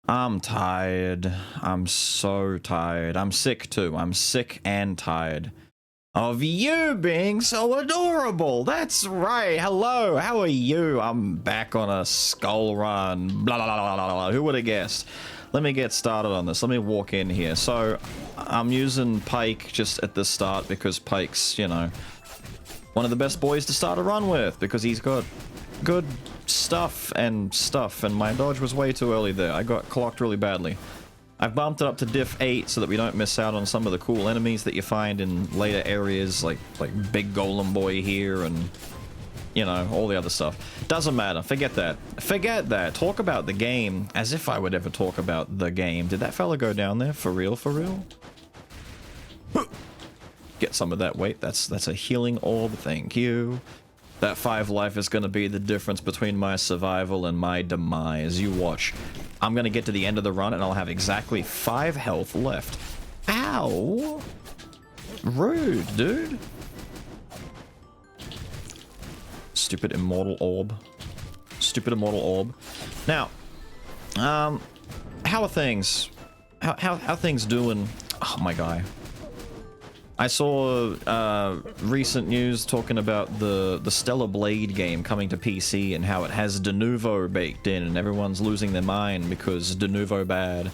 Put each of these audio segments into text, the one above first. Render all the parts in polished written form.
I'm tired. I'm so tired. I'm sick too. I'm sick and tired of you being so adorable. That's right. Hello. How are you? I'm back on a Skul run. Blah, blah, blah, blah, blah. Who would have guessed? Let me get started on this. Let me walk in here. So I'm using Pike just at the start because Pike's, you know, one of the best boys to start a run with because he's got good stuff, and my dodge was way too early there. I got clocked really badly. I've bumped it up to diff 8 so that we don't miss out on some of the cool enemies that you find in later areas, like Big Golem Boy here and, you know, all the other stuff. Doesn't matter. Forget that. Forget that. Talk about the game as if I would ever talk about the game. Did that fella go down there? For real? For real? Get some of that weight. That's a healing orb. Thank you. That 5 life is going to be the difference between my survival and my demise. You watch. I'm going to get to the end of the run and I'll have exactly 5 health left. Ow! Rude, dude. Stupid immortal orb. Stupid immortal orb. Now, how are things? How things doing? Oh, my guy. I saw recent news talking about the Stellar Blade game coming to PC and how it has de nouveau baked in and everyone's losing their mind because de nouveau bad.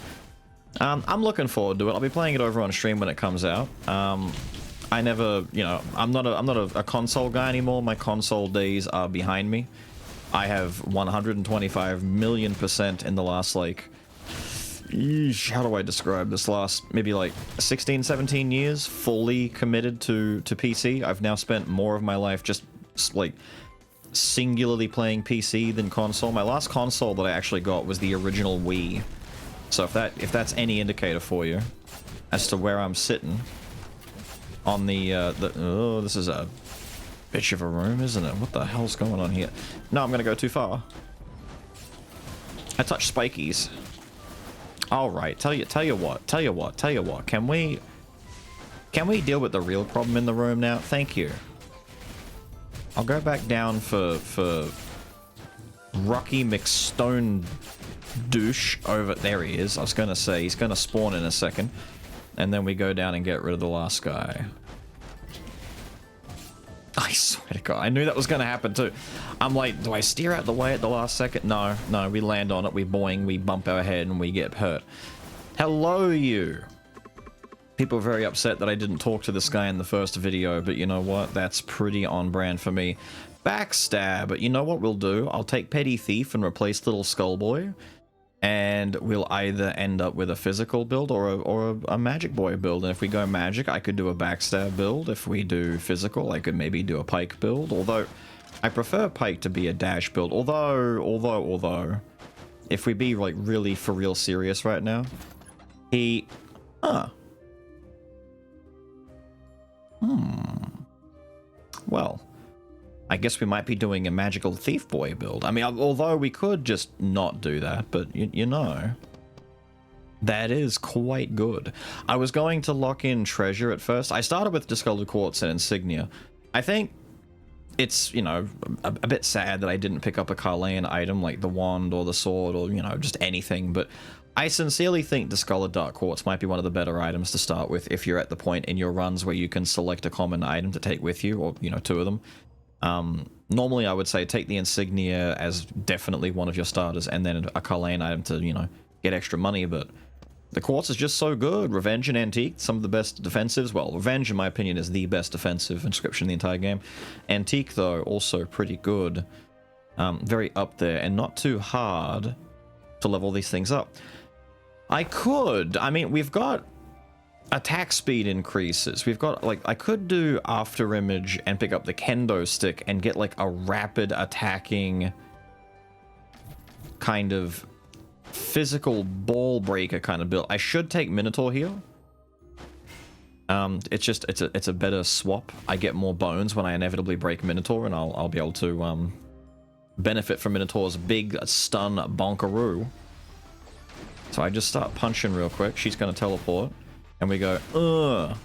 I'm looking forward to it. I'll be playing it over on stream when it comes out. I never, you know, I'm not a console guy anymore. My console days are behind me. I have 125 million% in the last, like, eesh, how do I describe this, last maybe like 16, 17 years fully committed to PC. I've now spent more of my life just like singularly playing PC than console. My last console that I actually got was the original Wii. So if that's any indicator for you as to where I'm sitting on the oh, this is a bitch of a room, isn't it? What the hell's going on here? No, I'm gonna go too far. I touched spikies. All right, tell you what. Can we deal with the real problem in the room now? Thank you. I'll go back down for Rocky McStone douche over there. He is. I was gonna say he's gonna spawn in a second, and then we go down and get rid of the last guy. I swear to God, I knew that was going to happen too. I'm like, do I steer out the way at the last second? No, we land on it, we boing, we bump our head, and we get hurt. Hello, you. People are very upset that I didn't talk to this guy in the first video, but you know what? That's pretty on brand for me. Backstab, but you know what we'll do? I'll take Petty Thief and replace Little Skullboy, and we'll either end up with a physical build or a magic boy build. And if we go magic, I could do a backstab build. If we do physical, I could maybe do a Pike build. Although I prefer Pike to be a dash build. Although, if we be like really for real serious right now, well, I guess we might be doing a magical thief boy build. I mean, although we could just not do that, but you know, that is quite good. I was going to lock in treasure at first. I started with discolored quartz and insignia. I think it's, you know, a bit sad that I didn't pick up a Carlean item like the wand or the sword or, you know, just anything, but I sincerely think discolored dark quartz might be one of the better items to start with if you're at the point in your runs where you can select a common item to take with you, or, you know, 2 of them. Normally I would say take the insignia as definitely one of your starters and then a Carlean item to, you know, get extra money, but the quartz is just so good. Revenge and Antique, some of the best defensives. Well, Revenge in my opinion is the best defensive inscription in the entire game. Antique though, also pretty good. Very up there and not too hard to level these things up. I mean, we've got attack speed increases. We've got, like, I could do After Image and pick up the Kendo stick and get, like, a rapid attacking kind of physical ball breaker kind of build. I should take Minotaur here. It's a better swap. I get more bones when I inevitably break Minotaur, and I'll be able to benefit from Minotaur's big stun bonkaroo. So I just start punching real quick. She's gonna teleport. And we go, ugh.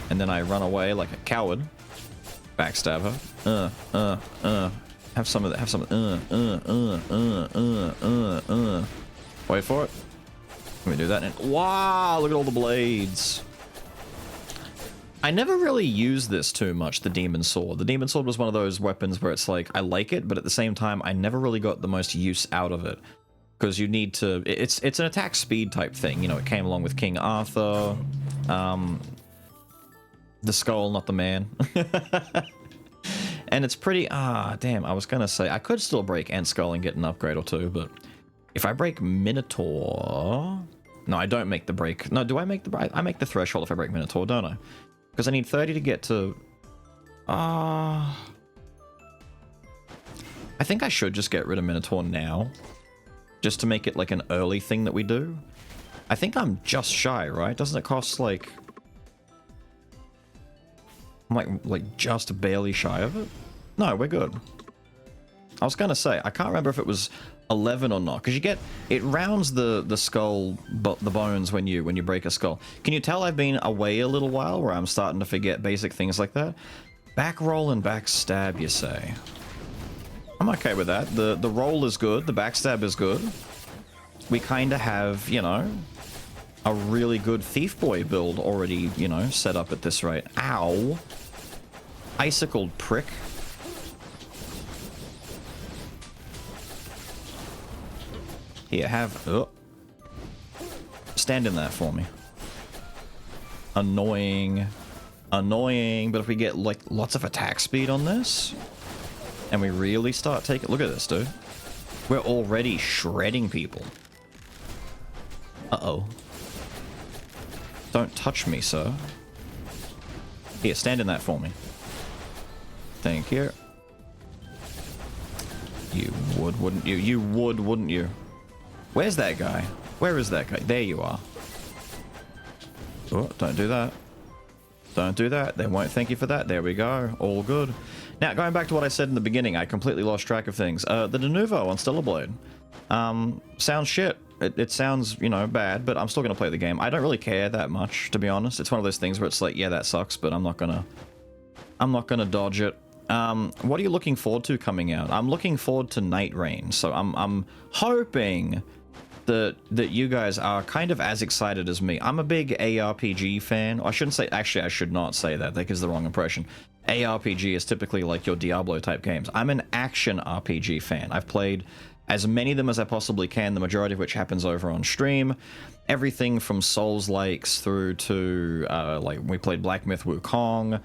And then I run away like a coward. Backstab her. Have some of that. Have some. Wait for it. Let me do that. And wow! Look at all the blades. I never really used this too much. The demon sword. The demon sword was one of those weapons where it's like I like it, but at the same time, I never really got the most use out of it because you need to. It's an attack speed type thing. You know, it came along with King Arthur. The skull, not the man. And it's pretty... damn, I was gonna say, I could still break Ant Skull and get an upgrade or two, but if I break Minotaur... No, I don't make the break. No, do I make the... I make the threshold if I break Minotaur, don't I? Because I need 30 to get to... I think I should just get rid of Minotaur now. Just to make it like an early thing that we do. I think I'm just shy, right? Doesn't it cost like... I'm like just barely shy of it? No, we're good. I was gonna say, I can't remember if it was 11 or not, because you get... It rounds the skull, the bones when you break a skull. Can you tell I've been away a little while, where I'm starting to forget basic things like that? Back roll and back stab, you say? I'm okay with that. The roll is good, the backstab is good. We kind of have, you know, a really good Thief Boy build already, you know, set up at this rate. Ow! Icicled prick. Here, have... Oh. Stand in that for me. Annoying. Annoying, but if we get, like, lots of attack speed on this, and we really start taking... Look at this, dude. We're already shredding people. Uh-oh. Don't touch me, sir. Here, stand in that for me. Thank you. You would, wouldn't you? You would, wouldn't you? Where's that guy? Where is that guy? There you are. Oh, don't do that. Don't do that. They won't thank you for that. There we go. All good. Now, going back to what I said in the beginning, I completely lost track of things. The de novo on Stellar Blade. Sounds shit. It sounds, you know, bad, but I'm still going to play the game. I don't really care that much, to be honest. It's one of those things where it's like, yeah, that sucks, but I'm not gonna dodge it. What are you looking forward to coming out? I'm looking forward to Night Rain, so I'm hoping that you guys are kind of as excited as me. I'm a big ARPG fan. I shouldn't say... Actually, I should not say that. That gives the wrong impression. ARPG is typically like your Diablo-type games. I'm an action RPG fan. I've played as many of them as I possibly can, the majority of which happens over on stream. Everything from Souls-likes through to, like, we played Black Myth Wukong.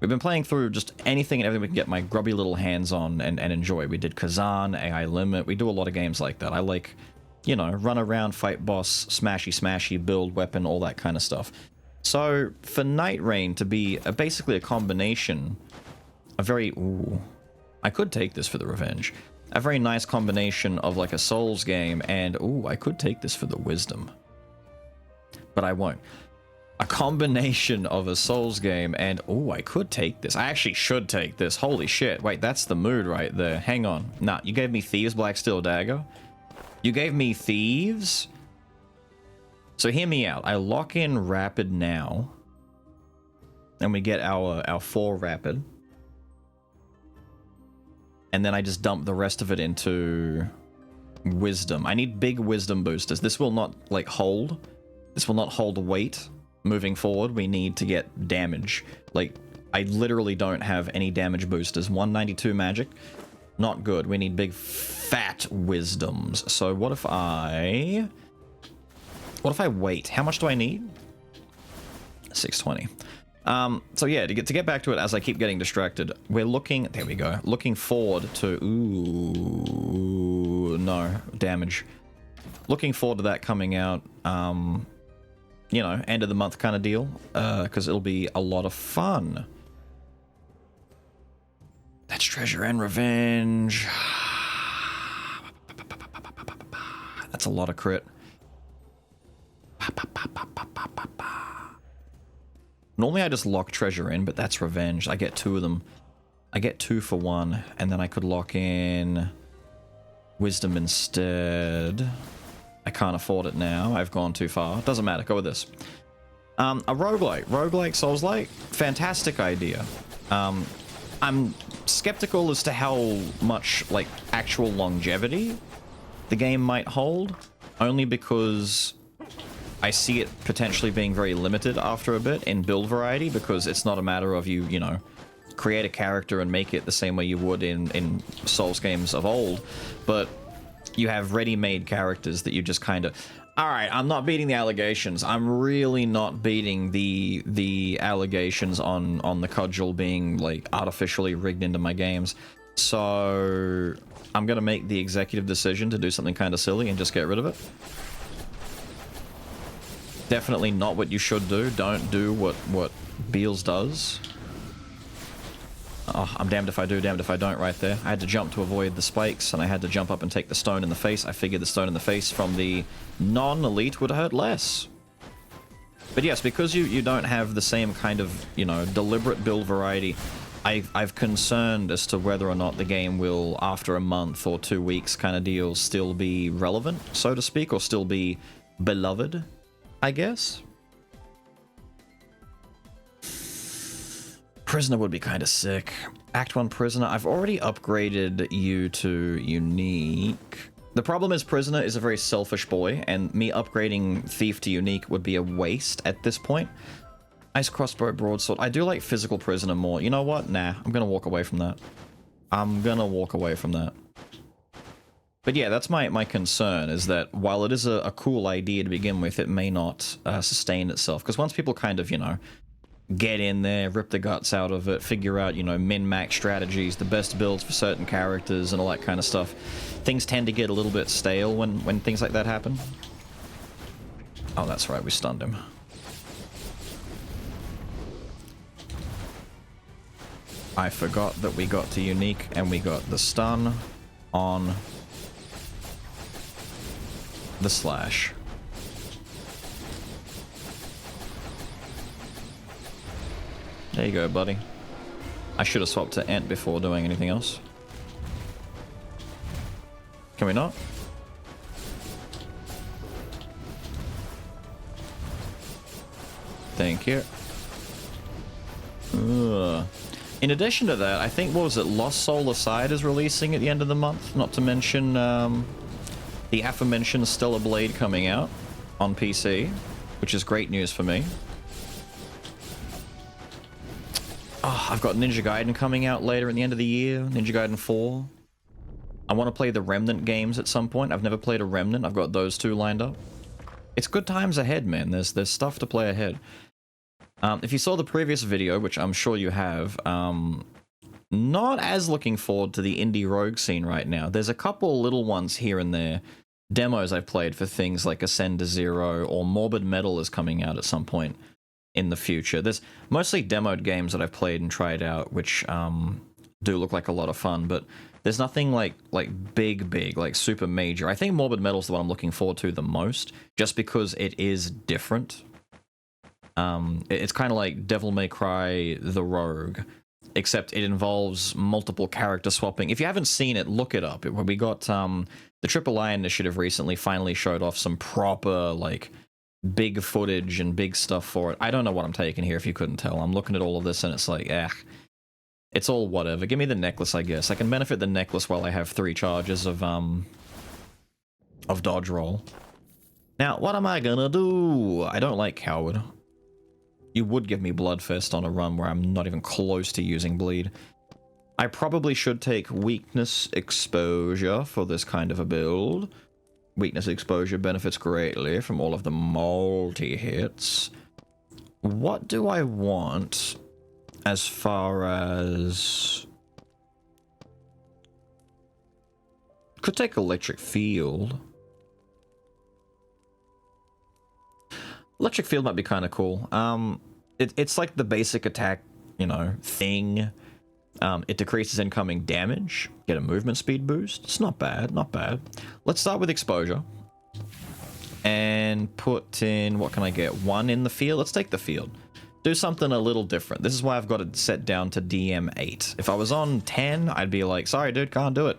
We've been playing through just anything and everything we can get my grubby little hands on and enjoy. We did Kazan, AI Limit. We do a lot of games like that. I like, you know, run around, fight boss, smashy, build weapon, all that kind of stuff. So, for Night Rain to be basically a combination, a very... Ooh, I could take this for the Revenge. A very nice combination of like a Souls game and, ooh, I could take this for the Wisdom. But I won't. A combination of a Souls game and, ooh, I could take this. I actually should take this. Holy shit. Wait, that's the mood right there. Hang on. Nah, you gave me Thieves Black Steel Dagger? You gave me Thieves? So hear me out. I lock in Rapid now. And we get our 4 Rapid. And then I just dump the rest of it into Wisdom. I need big Wisdom boosters. This will not, like, hold. This will not hold weight moving forward. We need to get damage. Like, I literally don't have any damage boosters. 192 magic. Not good. We need big, fat Wisdoms. So what if I... What if I wait? How much do I need? 620. So yeah, to get back to it as I keep getting distracted, we're looking... There we go. Looking forward to... Ooh... No. Damage. Looking forward to that coming out, you know, end of the month kind of deal, because it'll be a lot of fun. That's Treasure and Revenge. That's a lot of crit. Normally I just lock Treasure in, but that's Revenge. I get 2 of them. I get 2 for 1, and then I could lock in Wisdom instead. I can't afford it now. I've gone too far. Doesn't matter. Go with this. A roguelike. Roguelike, Souls-like. Fantastic idea. I'm skeptical as to how much, like, actual longevity the game might hold, only because I see it potentially being very limited after a bit in build variety, because it's not a matter of you know, create a character and make it the same way you would in Souls games of old, but you have ready-made characters that you just kind of... Alright, I'm not beating the allegations. I'm really not beating the allegations on the cudgel being, like, artificially rigged into my games. So I'm gonna make the executive decision to do something kind of silly and just get rid of it. Definitely not what you should do. Don't do what Beelz does. Oh, I'm damned if I do, damned if I don't right there. I had to jump to avoid the spikes, and I had to jump up and take the stone in the face. I figured the stone in the face from the non-elite would hurt less. But yes, because you don't have the same kind of, you know, deliberate build variety, I've concerned as to whether or not the game will, after a month or 2 weeks kind of deal, still be relevant, so to speak, or still be beloved, I guess. Prisoner would be kind of sick. Act 1 Prisoner. I've already upgraded you to Unique. The problem is Prisoner is a very selfish boy, and me upgrading Thief to Unique would be a waste at this point. Ice Crossbow Broadsword. I do like Physical Prisoner more. You know what? Nah, I'm gonna walk away from that. I'm gonna walk away from that. But yeah, that's my concern, is that while it is a cool idea to begin with, it may not sustain itself. Because once people kind of, you know, get in there, rip the guts out of it, figure out, you know, min-max strategies, the best builds for certain characters and all that kind of stuff, things tend to get a little bit stale when things like that happen. Oh, that's right, we stunned him. I forgot that we got to Unique and we got the stun on the slash. There you go, buddy. I should have swapped to Ent before doing anything else. Can we not? Thank you. Ugh. In addition to that, I think, what was it, Lost Soul Aside is releasing at the end of the month, not to mention the aforementioned Stellar Blade coming out on PC, which is great news for me. Oh, I've got Ninja Gaiden coming out later at the end of the year, Ninja Gaiden 4. I want to play the Remnant games at some point. I've never played a Remnant. I've got those two lined up. It's good times ahead, man. There's stuff to play ahead. If you saw the previous video, which I'm sure you have, not as looking forward to the indie rogue scene right now. There's a couple little ones here and there. Demos I've played for things like Ascend to Zero, or Morbid Metal is coming out at some point in the future. There's mostly demoed games that I've played and tried out, which do look like a lot of fun, but there's nothing like big, like super major. I think Morbid Metal's the one I'm looking forward to the most, just because it is different. It's kind of like Devil May Cry the Rogue, except it involves multiple character swapping. If you haven't seen it, look it up. We got the Triple I initiative recently finally showed off some proper, like, big footage and big stuff for it. I don't know what I'm taking here, if you couldn't tell. I'm looking at all of this and it's like, it's all whatever. Give me the necklace, I guess. I can benefit the necklace while I have 3 charges of dodge roll. Now, what am I gonna do? I don't like Coward. You would give me Bloodfest on a run where I'm not even close to using Bleed. I probably should take Weakness Exposure for this kind of a build. Weakness Exposure benefits greatly from all of the multi-hits. What do I want as far as... Could take Electric Field. Electric Field might be kind of cool. It's like the basic attack, you know, thing. It decreases incoming damage. Get a movement speed boost. It's not bad, not bad. Let's start with Exposure. And put in, what can I get? 1 in the field? Let's take the field. Do something a little different. This is why I've got it set down to DM8. If I was on 10, I'd be like, sorry dude, can't do it.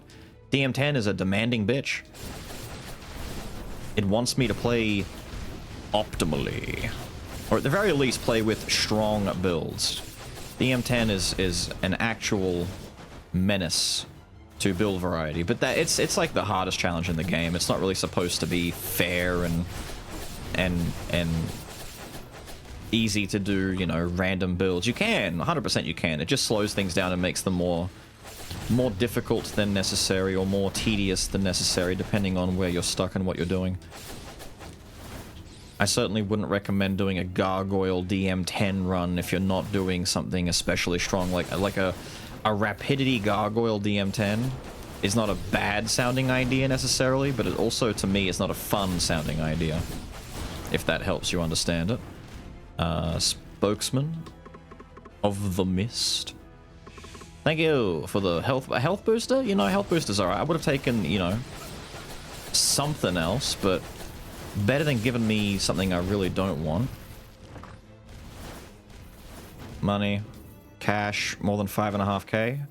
DM10 is a demanding bitch. It wants me to play optimally. Or at the very least, play with strong builds. DM10 is an actual menace to build variety, but that it's like the hardest challenge in the game. It's not really supposed to be fair and easy to do, you know, random builds. You can, 100% you can. It just slows things down and makes them more difficult than necessary, or more tedious than necessary, depending on where you're stuck and what you're doing. I certainly wouldn't recommend doing a Gargoyle DM10 run if you're not doing something especially strong, like a Rapidity Gargoyle DM10 is not a bad sounding idea necessarily, but it also, to me, is not a fun sounding idea, if that helps you understand it. Spokesman of the Mist. Thank you for the health booster. You know, health booster's alright. I would have taken, you know, something else, but better than giving me something I really don't want. Money. Cash. More than 5.5k.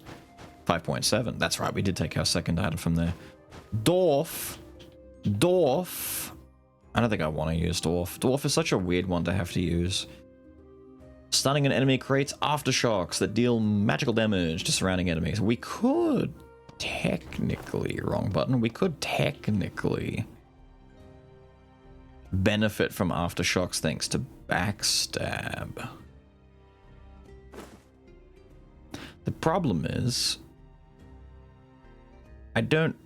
5.7. That's right, we did take our second item from there. Dwarf. I don't think I want to use Dwarf. Dwarf is such a weird one to have to use. Stunning an enemy creates aftershocks that deal magical damage to surrounding enemies. We could technically, wrong button, we could technically benefit from aftershocks thanks to backstab. The problem is, I don't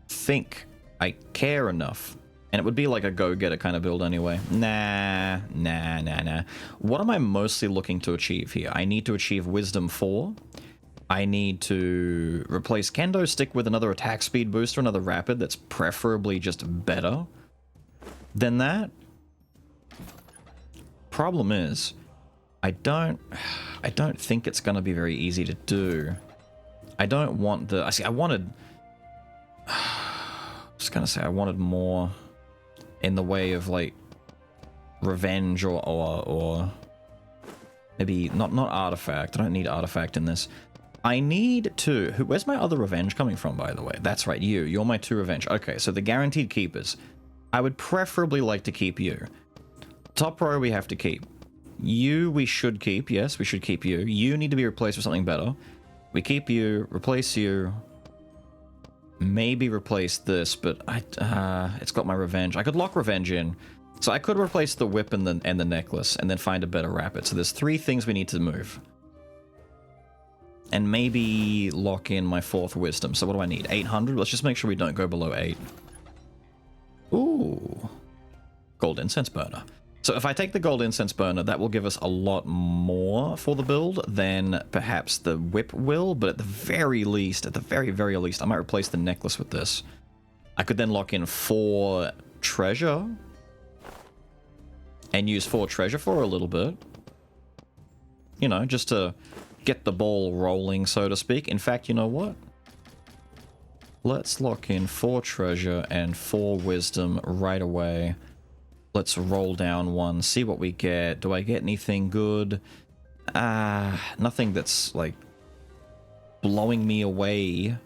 think I care enough. And it would be like a go-getter kind of build anyway. Nah. What am I mostly looking to achieve here? I need to achieve Wisdom 4. I need to replace Kendo Stick with another attack speed booster, another rapid that's preferably just better than that. Problem is, I don't think it's going to be very easy to do. I don't want the... I wanted more in the way of, like, revenge or maybe not artifact. I don't need artifact in this. I need to... Where's my other revenge coming from, by the way? That's right, you. You're my 2 revenge. Okay, so the guaranteed keepers. I would preferably like to keep you. Top row we have to keep. You we should keep. Yes, we should keep you. You need to be replaced with something better. We keep you, replace you. Maybe replace this, but it's got my revenge. I could lock revenge in. So I could replace the whip and the necklace and then find a better rapid. So there's 3 things we need to move. And maybe lock in my 4th wisdom. So what do I need? 800? Let's just make sure we don't go below 8. Ooh. Gold incense burner. So if I take the gold incense burner, that will give us a lot more for the build than perhaps the whip will, but at the very least, at the very, very least, I might replace the necklace with this. I could then lock in 4 treasure and use 4 treasure for a little bit. You know, just to get the ball rolling, so to speak. In fact, you know what? Let's lock in 4 treasure and 4 wisdom right away. Let's roll down 1, see what we get. Do I get anything good? Nothing that's, like, blowing me away.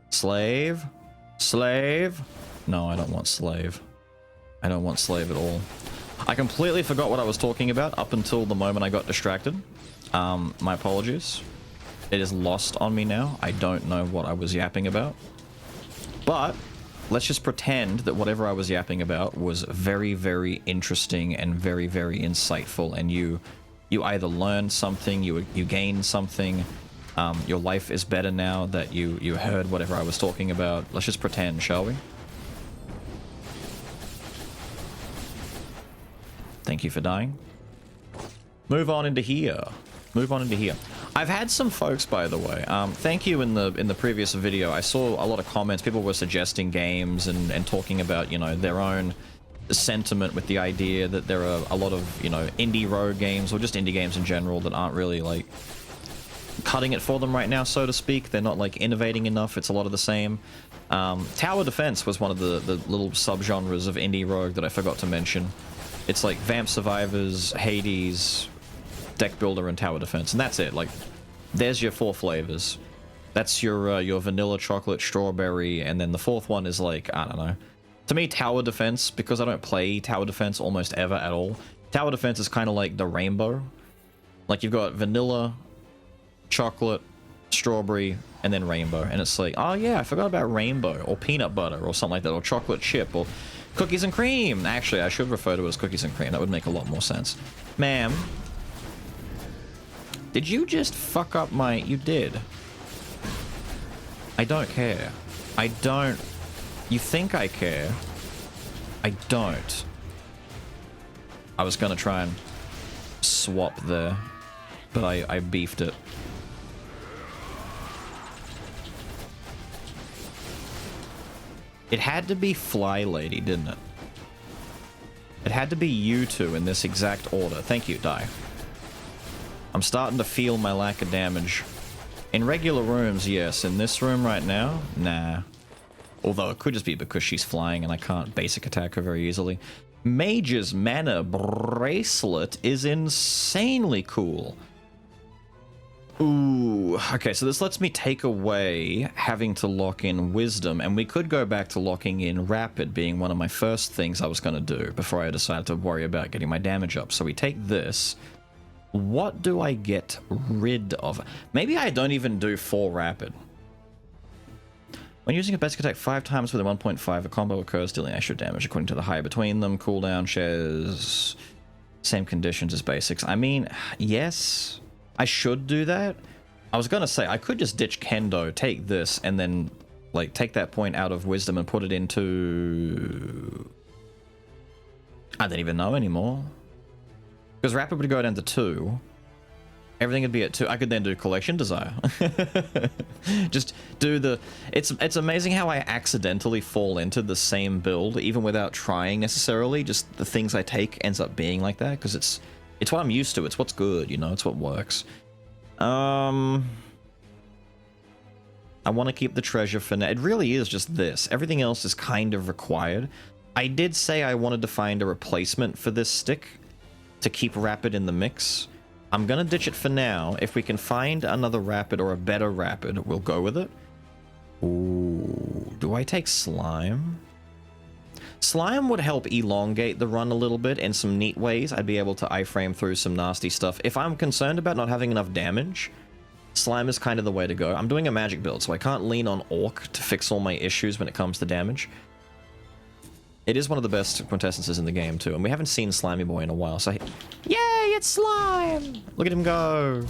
Slave? Slave? No, I don't want slave. I don't want slave at all. I completely forgot what I was talking about up until the moment I got distracted. My apologies. It is lost on me now. I don't know what I was yapping about. But let's just pretend that whatever I was yapping about was very, very interesting and very, very insightful, and you either learned something, you gained something, your life is better now that you heard whatever I was talking about. Let's just pretend, shall we? Thank you for dying. Move on into here. Move on into here. I've had some folks, by the way. Thank you in the previous video. I saw a lot of comments. People were suggesting games and talking about, you know, their own sentiment with the idea that there are a lot of, you know, indie rogue games or just indie games in general that aren't really, like, cutting it for them right now, so to speak. They're not, like, innovating enough. It's a lot of the same. Tower Defense was one of the little subgenres of indie rogue that I forgot to mention. It's like Vamp Survivors, Hades, Deck Builder, and Tower Defense, and that's it. Like, there's your 4 flavors. That's your vanilla, chocolate, strawberry, and then the 4th one is like, I don't know. To me, Tower Defense, because I don't play Tower Defense almost ever at all, Tower Defense is kind of like the rainbow. Like, you've got vanilla, chocolate, strawberry, and then rainbow. And it's like, oh yeah, I forgot about rainbow, or peanut butter, or something like that, or chocolate chip, or cookies and cream. Actually, I should refer to it as cookies and cream. That would make a lot more sense. Ma'am, did you just fuck up my... You did. I don't care. I don't... You think I care? I don't. I was gonna try and swap there, but I beefed it. It had to be Fly Lady, didn't it? It had to be you two in this exact order. Thank you, Die. I'm starting to feel my lack of damage. In regular rooms, yes. In this room right now, nah. Although it could just be because she's flying and I can't basic attack her very easily. Mage's Mana Bracelet is insanely cool. Ooh, okay, so this lets me take away having to lock in Wisdom, and we could go back to locking in Rapid being one of my first things I was going to do before I decided to worry about getting my damage up. So we take this. What do I get rid of? Maybe I don't even do 4 Rapid. When using a basic attack 5 times with a 1.5, a combo occurs dealing extra damage according to the higher between them. Cooldown shares same conditions as basics. I mean, yes, I should do that. I was gonna say I could just ditch Kendo, take this, and then like take that point out of Wisdom and put it into... I don't even know anymore. Because Rapid would go down to 2. Everything would be at 2. I could then do Collection Desire. Just do the... It's amazing how I accidentally fall into the same build, even without trying necessarily. Just the things I take ends up being like that, because it's what I'm used to. It's what's good, you know? It's what works. I want to keep the treasure for now. It really is just this. Everything else is kind of required. I did say I wanted to find a replacement for this stick to keep Rapid in the mix. I'm gonna ditch it for now. If we can find another Rapid or a better Rapid, we'll go with it. Ooh, do I take Slime? Slime would help elongate the run a little bit in some neat ways. I'd be able to iframe through some nasty stuff. If I'm concerned about not having enough damage, Slime is kind of the way to go. I'm doing a magic build, so I can't lean on Orc to fix all my issues when it comes to damage. It is one of the best quintessences in the game, too, and we haven't seen Slimy Boy in a while, so... Yay, it's Slime! Look at him go!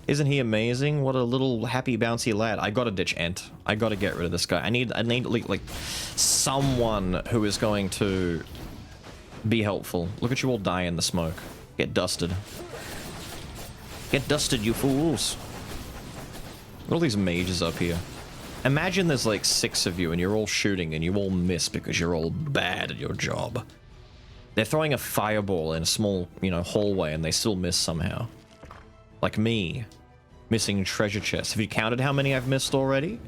Isn't he amazing? What a little happy, bouncy lad. I gotta ditch Ent. I gotta get rid of this guy. I need like, someone who is going to be helpful. Look at you all die in the smoke. Get dusted. Get dusted, you fools! Look at all these mages up here. Imagine there's like 6 of you and you're all shooting and you all miss because you're all bad at your job. They're throwing a fireball in a small, you know, hallway and they still miss somehow. Like me, missing treasure chests. Have you counted how many I've missed already?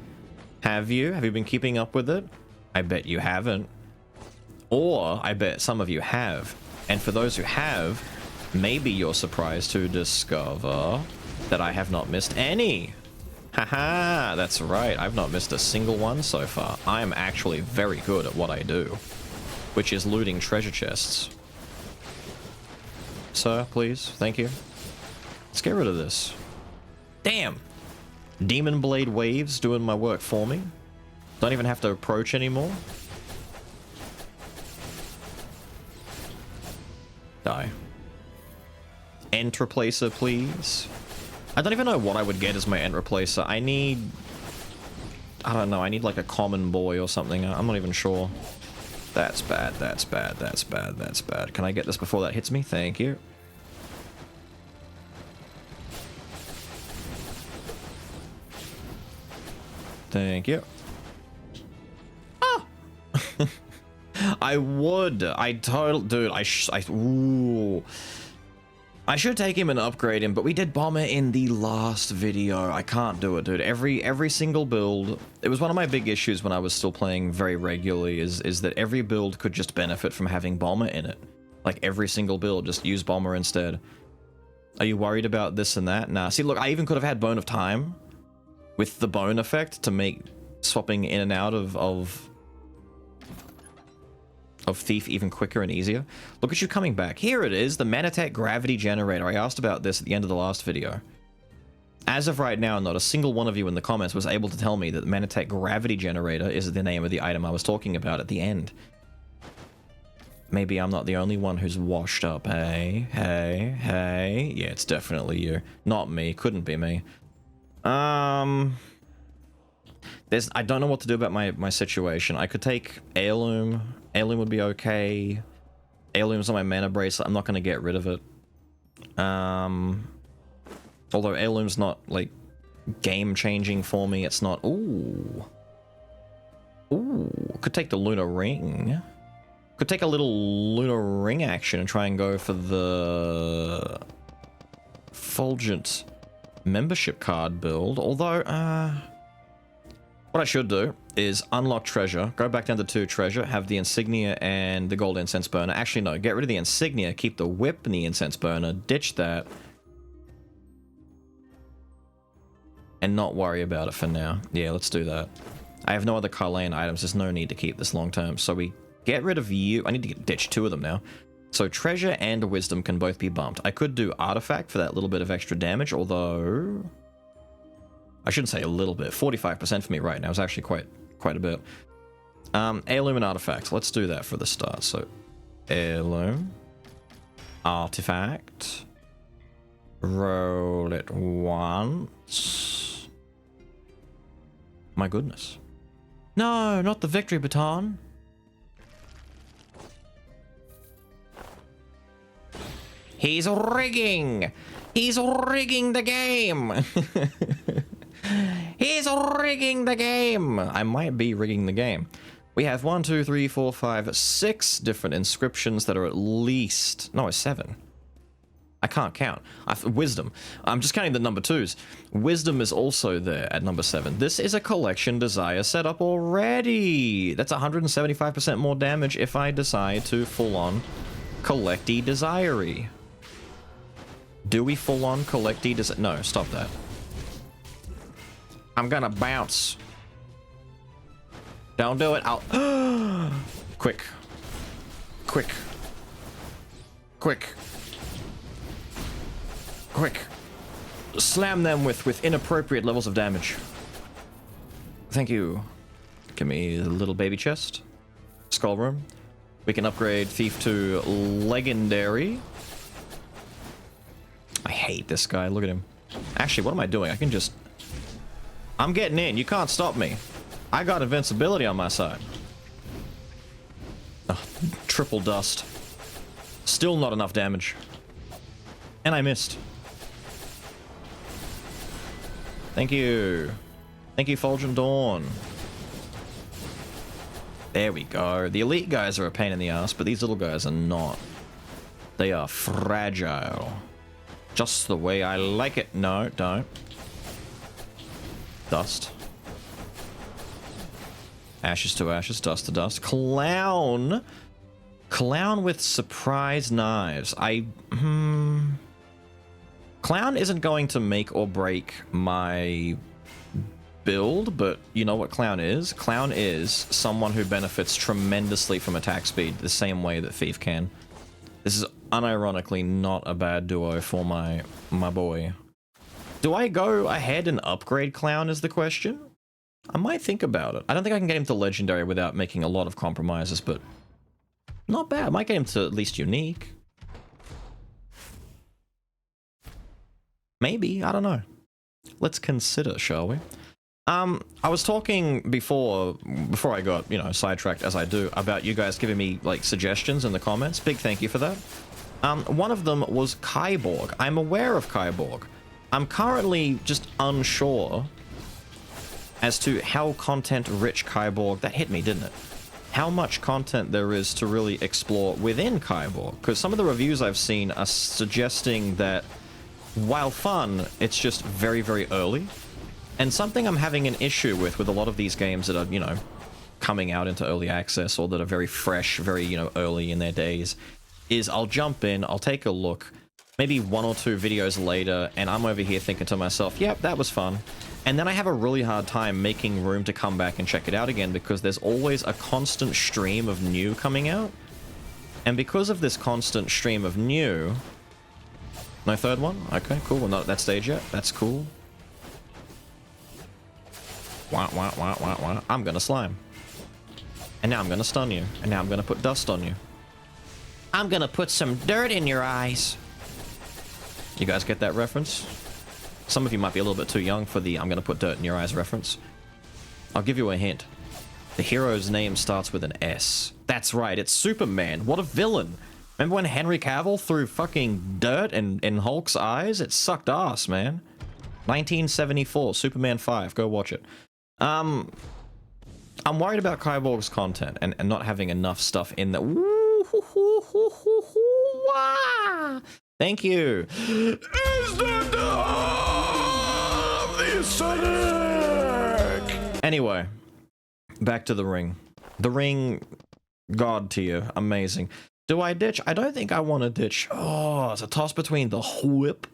Have you? Have you been keeping up with it? I bet you haven't. Or I bet some of you have. And for those who have, maybe you're surprised to discover that I have not missed any. Haha, that's right, I've not missed a single one so far. I am actually very good at what I do, which is looting treasure chests. Sir, please, thank you. Let's get rid of this. Damn! Demon Blade Waves doing my work for me. Don't even have to approach anymore. Die. Ent Replacer, please. I don't even know what I would get as my Ent Replacer. I need... I don't know, I need like a common boy or something. I'm not even sure. That's bad, that's bad, that's bad, that's bad. Can I get this before that hits me? Thank you. Thank you. Ah! I would. I totally... Dude, ooh... I should take him and upgrade him, but we did Bomber in the last video. I can't do it, dude. Every single build... It was one of my big issues when I was still playing very regularly, is that every build could just benefit from having Bomber in it. Like, every single build, just use Bomber instead. Are you worried about this and that? Nah. See, look, I even could have had Bone of Time with the Bone effect to make swapping in and out of of Thief even quicker and easier. Look at you coming back. Here it is, the Manatech Gravity Generator. I asked about this at the end of the last video. As of right now, not a single one of you in the comments was able to tell me that the Manatech Gravity Generator is the name of the item I was talking about at the end. Maybe I'm not the only one who's washed up, hey? Hey? Hey? Yeah, it's definitely you. Not me. Couldn't be me. I don't know what to do about my situation. I could take Heirloom. Heirloom would be okay. Heirloom's on my mana bracelet. I'm not going to get rid of it. Although Heirloom's not, like, game-changing for me. It's not... Ooh. Ooh. Could take the Lunar Ring. Could take a little Lunar Ring action and try and go for the... Fulgent membership card build. Although, what I should do is unlock treasure, go back down to 2 treasure, have the insignia and the gold incense burner. Actually, no, get rid of the insignia, keep the whip and the incense burner, ditch that. And not worry about it for now. Yeah, let's do that. I have no other Carlane items. There's no need to keep this long term. So we get rid of you. I need to ditch 2 of them now. So treasure and wisdom can both be bumped. I could do artifact for that little bit of extra damage, although... I shouldn't say a little bit. 45% for me right now is actually quite a bit. Heirloom and artifact. Let's do that for the start. So heirloom. Artifact. Roll it once. My goodness. No, not the victory baton. He's rigging! He's rigging the game! He's rigging the game! I might be rigging the game. We have 1, 2, 3, 4, 5, 6 different inscriptions that are at least... No, it's 7. I can't count. Wisdom. I'm just counting the number 2s. Wisdom is also there at number 7. This is a collection desire setup already. That's 175% more damage if I decide to full-on collecty desire-y. Do we full-on collecty desire? No, stop that. I'm gonna bounce. Don't do it. I'll... Quick. Quick. Quick. Quick. Slam them with inappropriate levels of damage. Thank you. Give me a little baby chest. Skull room. We can upgrade Thief to Legendary. I hate this guy. Look at him. Actually, what am I doing? I can just... I'm getting in. You can't stop me. I got invincibility on my side. Oh, triple dust. Still not enough damage. And I missed. Thank you. Thank you, Fulgent Dawn. There we go. The elite guys are a pain in the ass, but these little guys are not. They are fragile. Just the way I like it. No, don't. Dust. Ashes to ashes, dust to dust. Clown. Clown with surprise knives. Clown isn't going to make or break my build, but you know what Clown is? Clown is someone who benefits tremendously from attack speed, the same way that Thief can. This is unironically not a bad duo for my boy. Do I go ahead and upgrade Clown is the question? I might think about it. I don't think I can get him to Legendary without making a lot of compromises, but not bad. I might get him to at least Unique. Maybe, I don't know. Let's consider, shall we? I was talking before I got, you know, sidetracked as I do, about you guys giving me, like, suggestions in the comments. Big thank you for that. One of them was Kyborg. I'm aware of Kyborg. I'm currently just unsure as to how content-rich Kyborg... That hit me, didn't it? How much content there is to really explore within Kyborg. Because some of the reviews I've seen are suggesting that, while fun, it's just very, very early. And something I'm having an issue with a lot of these games that are, you know, coming out into early access or that are very fresh, very, you know, early in their days, is I'll jump in, I'll take a look, maybe 1 or 2 videos later, and I'm over here thinking to myself, yep, that was fun. And then I have a really hard time making room to come back and check it out again because there's always a constant stream of new coming out. And because of this constant stream of new... No third one? Okay, cool. We're not at that stage yet. That's cool. Wah, wah, wah, wah, wah. I'm gonna slime. And now I'm gonna stun you. And now I'm gonna put dust on you. I'm gonna put some dirt in your eyes. You guys get that reference? Some of you might be a little bit too young for the I'm gonna put dirt in your eyes reference. I'll give you a hint. The hero's name starts with an S. That's right, it's Superman. What a villain. Remember when Henry Cavill threw fucking dirt in Hulk's eyes? It sucked ass, man. 1974, Superman 5. Go watch it. I'm worried about Kyborg's content and not having enough stuff in there. Thank you. Is the Anyway, back to the ring. The ring, god tier, amazing. Do I ditch? I don't think I want to ditch. Oh, it's a toss between the whip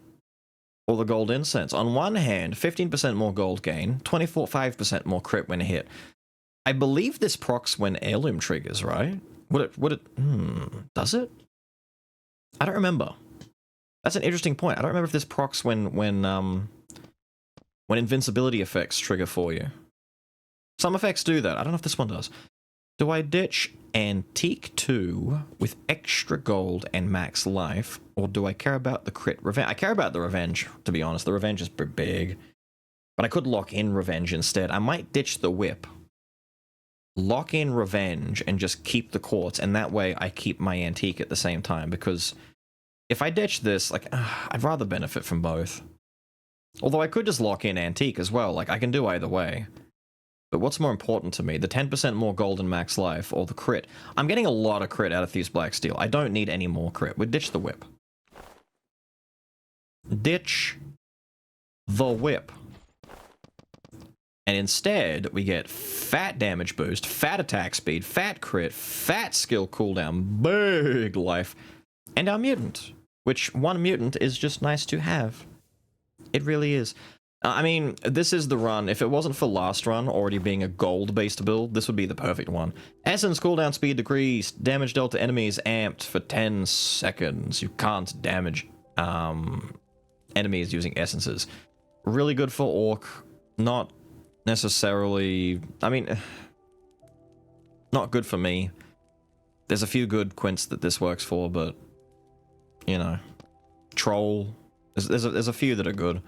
or the gold incense. On one hand, 15% more gold gain, 5% more crit when hit. I believe this procs when heirloom triggers, right? Does it? I don't remember. That's an interesting point. I don't remember if this procs when invincibility effects trigger for you. Some effects do that. I don't know if this one does. Do I ditch Antique 2 with extra gold and max life, or do I care about the crit revenge? I care about the revenge, to be honest. The revenge is big. But I could lock in revenge instead. I might ditch the whip. Lock in revenge and just keep the quartz, and that way I keep my antique at the same time, because if I ditch this, like, I'd rather benefit from both. Although I could just lock in antique as well, like, I can do either way. But what's more important to me, the 10% more gold and max life, or the crit? I'm getting a lot of crit out of Thieves Black Steel. I don't need any more crit. We ditch the whip. Ditch the whip. And instead, we get fat damage boost, fat attack speed, fat crit, fat skill cooldown, big life, and our mutant. Which, one mutant is just nice to have. It really is. I mean, this is the run. If it wasn't for last run already being a gold-based build, this would be the perfect one. Essence cooldown speed decreased. Damage dealt to enemies amped for 10 seconds. You can't damage enemies using essences. Really good for Orc. Not necessarily... I mean... Not good for me. There's a few good quints that this works for, but... You know. Troll. There's a few that are good.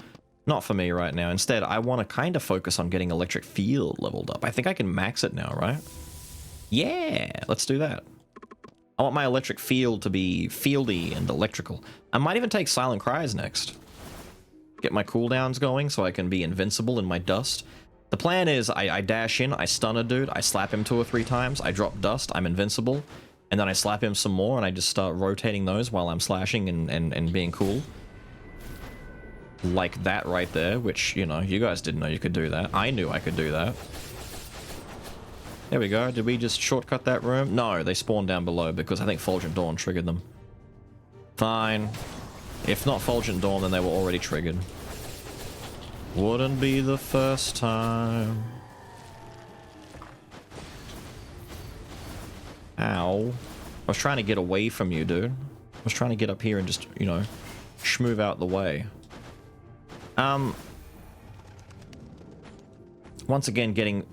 Not for me right now. Instead, I want to kind of focus on getting Electric Field leveled up. I think I can max it now, right? Yeah, let's do that. I want my Electric Field to be fieldy and electrical. I might even take Silent Cries next. Get my cooldowns going so I can be invincible in my dust. The plan is I dash in, I stun a dude, I slap him 2 or 3 times, I drop dust, I'm invincible, and then I slap him some more and I just start rotating those while I'm slashing and being cool. Like that right there, which, you know, you guys didn't know you could do that. I knew I could do that. There we go. Did we just shortcut that room? No, they spawned down below because I think Fulgent Dawn triggered them. Fine. If not Fulgent Dawn, then they were already triggered. Wouldn't be the first time. Ow. I was trying to get away from you, dude. I was trying to get up here and just, you know, schmoove out the way. Once again getting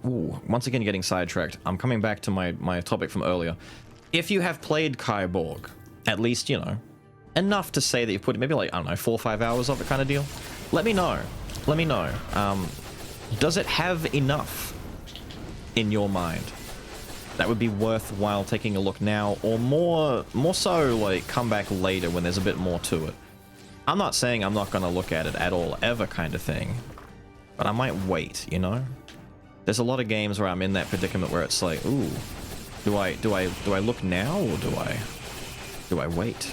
sidetracked. I'm coming back to my topic from earlier. If you have played Kyborg, at least, you know, enough to say that you put maybe like, I don't know, 4 or 5 hours of it kind of deal, let me know. Let me know. Does it have enough in your mind that would be worthwhile taking a look now, or more so like come back later when there's a bit more to it? I'm not saying I'm not going to look at it at all, ever kind of thing. But I might wait, you know? There's a lot of games where I'm in that predicament where it's like, ooh, do I look now, or do I wait?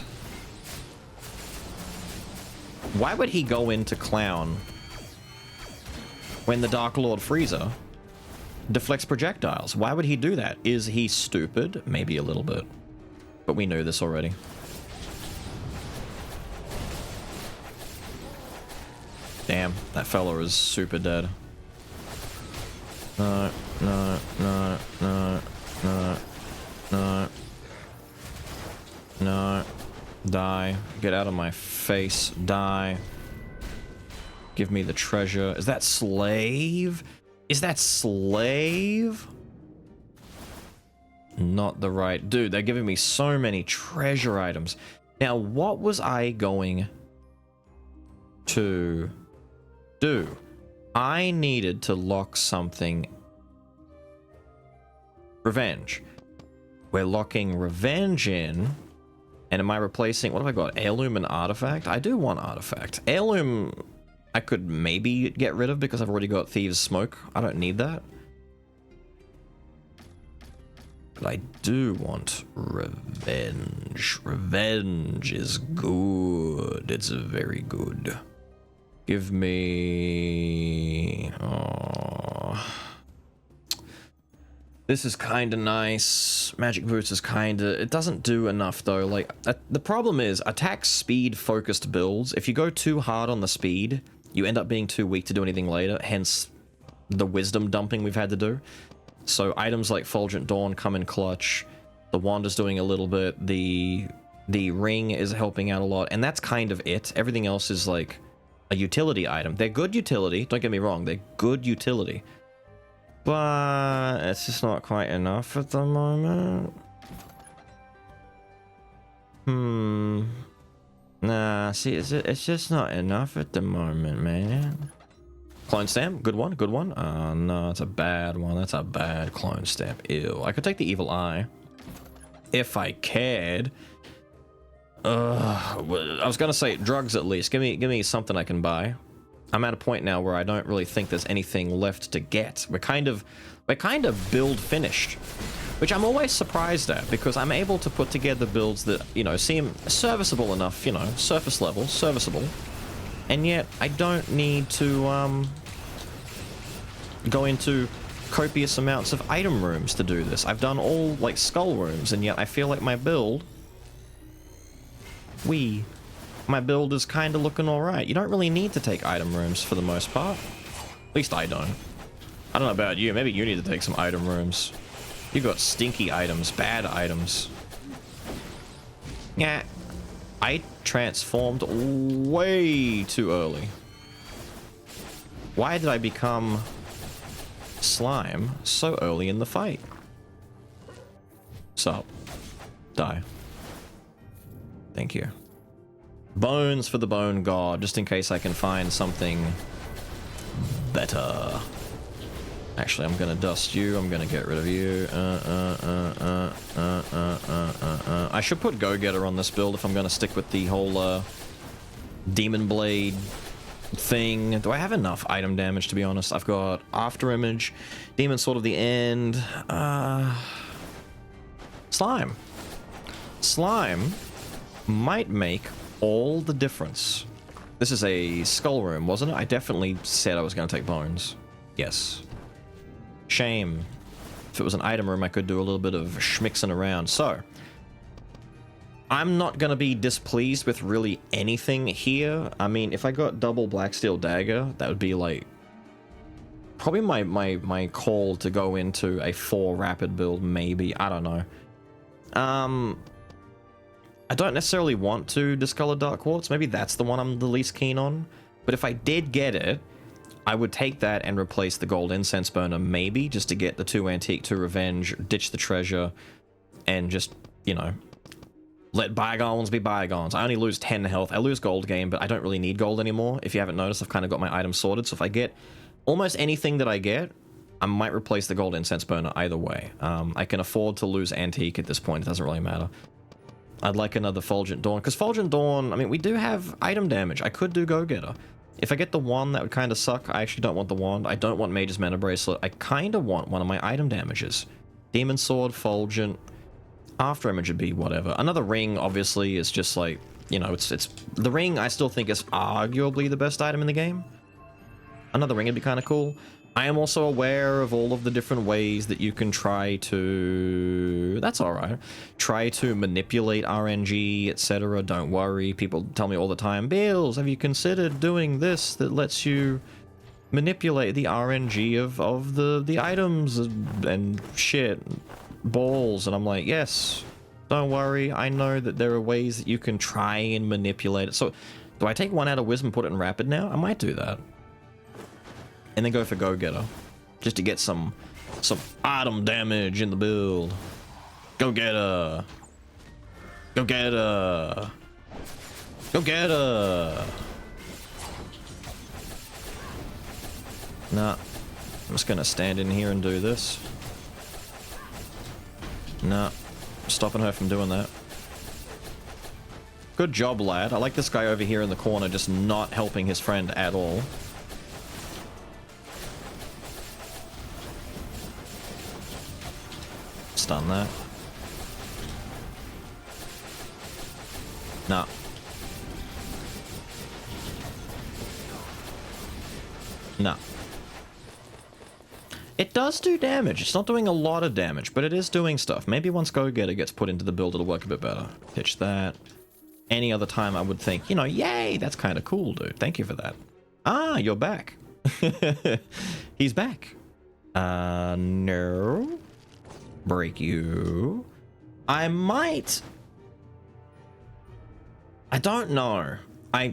Why would he go into Clown when the Dark Lord Frieza deflects projectiles? Why would he do that? Is he stupid? Maybe a little bit. But we knew this already. That fella is super dead. No, no, no, no, no, no. No. Die. Get out of my face. Die. Give me the treasure. Is that slave? Is that slave? Not the right... Dude, they're giving me so many treasure items. Now, what was I going to do? I needed to lock something. Revenge. We're locking revenge in. And am I replacing... What have I got? Heirloom and artifact? I do want artifact. Heirloom... I could maybe get rid of because I've already got Thieves' Smoke. I don't need that. But I do want revenge. Revenge is good. It's very good. Give me... Oh. This is kind of nice. Magic Boots is kind of... It doesn't do enough, though. Like, the problem is, attack speed-focused builds, if you go too hard on the speed, you end up being too weak to do anything later, hence the wisdom dumping we've had to do. So items like Fulgent Dawn come in clutch. The wand is doing a little bit. The ring is helping out a lot, and that's kind of it. Everything else is like a utility item. They're good utility, don't get me wrong, they're good utility. But it's just not quite enough at the moment. Nah, see, it's just not enough at the moment, man. Clone Stamp, good one, good one. No, it's a bad one. That's a bad Clone Stamp. Ew. I could take the Evil Eye. If I cared. I was gonna say drugs at least. Give me something I can buy. I'm at a point now where I don't really think there's anything left to get. We're kind of build finished, which I'm always surprised at because I'm able to put together builds that, you know, seem serviceable enough, you know, surface level, serviceable, and yet I don't need to go into copious amounts of item rooms to do this. I've done all like skull rooms, and yet I feel like my build, my build is kind of looking alright. You don't really need to take item rooms for the most part. At least I don't. I don't know about you, maybe you need to take some item rooms. You got stinky items, bad items. Yeah, I transformed way too early. Why did I become slime so early in the fight? Sup? Die. Thank you. Bones for the Bone God, just in case I can find something better. Actually, I'm gonna dust you. I'm gonna get rid of you. I should put Go-Getter on this build if I'm gonna stick with the whole Demon Blade thing. Do I have enough item damage, to be honest? I've got After Image, Demon Sword of the End, Slime. Slime might make all the difference. This is a skull room, wasn't it? I definitely said I was gonna take bones. Yes. Shame. If it was an item room, I could do a little bit of schmixing around. So, I'm not going to be displeased with really anything here. I mean, if I got double Black Steel Dagger, that would be like probably my call to go into a 4 rapid build, maybe. I don't know. I don't necessarily want to discolor Dark Quartz. Maybe that's the one I'm the least keen on. But if I did get it, I would take that and replace the Gold Incense Burner, maybe, just to get the 2 Antique, 2 Revenge, ditch the treasure, and just, you know, let bygones be bygones. I only lose 10 health. I lose gold game, but I don't really need gold anymore. If you haven't noticed, I've kind of got my items sorted, so if I get almost anything that I get, I might replace the Gold Incense Burner either way. I can afford to lose Antique at this point. It doesn't really matter. I'd like another Fulgent Dawn, because Fulgent Dawn, I mean, we do have item damage. I could do Go-Getter. If I get the wand, that would kind of suck. I actually don't want the wand. I don't want Mage's Mana Bracelet. I kind of want one of my item damages. Demon Sword, Fulgent, After Image would be whatever. Another ring, obviously, is just like, you know, it's the ring I still think is arguably the best item in the game. Another ring would be kind of cool. I am also aware of all of the different ways that you can try to... That's alright. Try to manipulate RNG, etc. Don't worry. People tell me all the time, Beelz, have you considered doing this that lets you manipulate the RNG of the items and shit, balls? And I'm like, yes, don't worry. I know that there are ways that you can try and manipulate it. So, do I take one out of Wisdom and put it in Rapid now? I might do that. And then go for Go-Getter, just to get some item damage in the build. Go-Getter! Go-Getter! Go-Getter! Nah, I'm just gonna stand in here and do this. Nah, stopping her from doing that. Good job, lad. I like this guy over here in the corner just not helping his friend at all. Stun that. Nah. Nah. It does do damage. It's not doing a lot of damage, but it is doing stuff. Maybe once Go-Getter gets put into the build, it'll work a bit better. Pitch that. Any other time I would think, you know, yay, that's kind of cool, dude. Thank you for that. Ah, you're back. He's back. No. Break you. I might... I don't know. I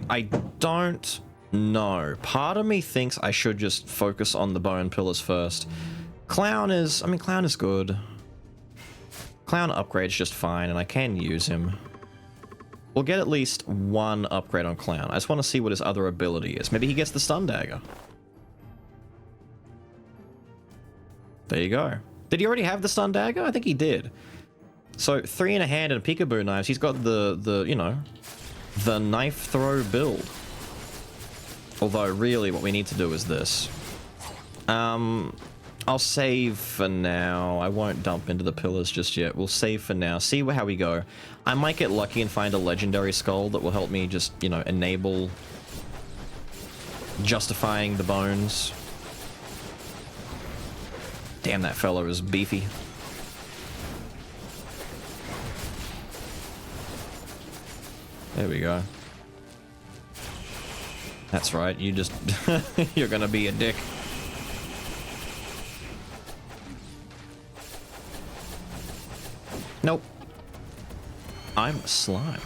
don't know. Part of me thinks I should just focus on the bone pillars first. Clown is... I mean, Clown is good. Clown upgrade's just fine, and I can use him. We'll get at least one upgrade on Clown. I just want to see what his other ability is. Maybe he gets the stun dagger. There you go. Did he already have the stun dagger? I think he did. So 3 in a hand and peekaboo knives. He's got the you know, the knife throw build. Although really what we need to do is this. I'll save for now. I won't dump into the pillars just yet. We'll save for now. See how we go. I might get lucky and find a legendary skull that will help me just, you know, enable justifying the bones. Damn, that fella is beefy. There we go. That's right, you just... you're gonna be a dick. Nope. I'm a slime.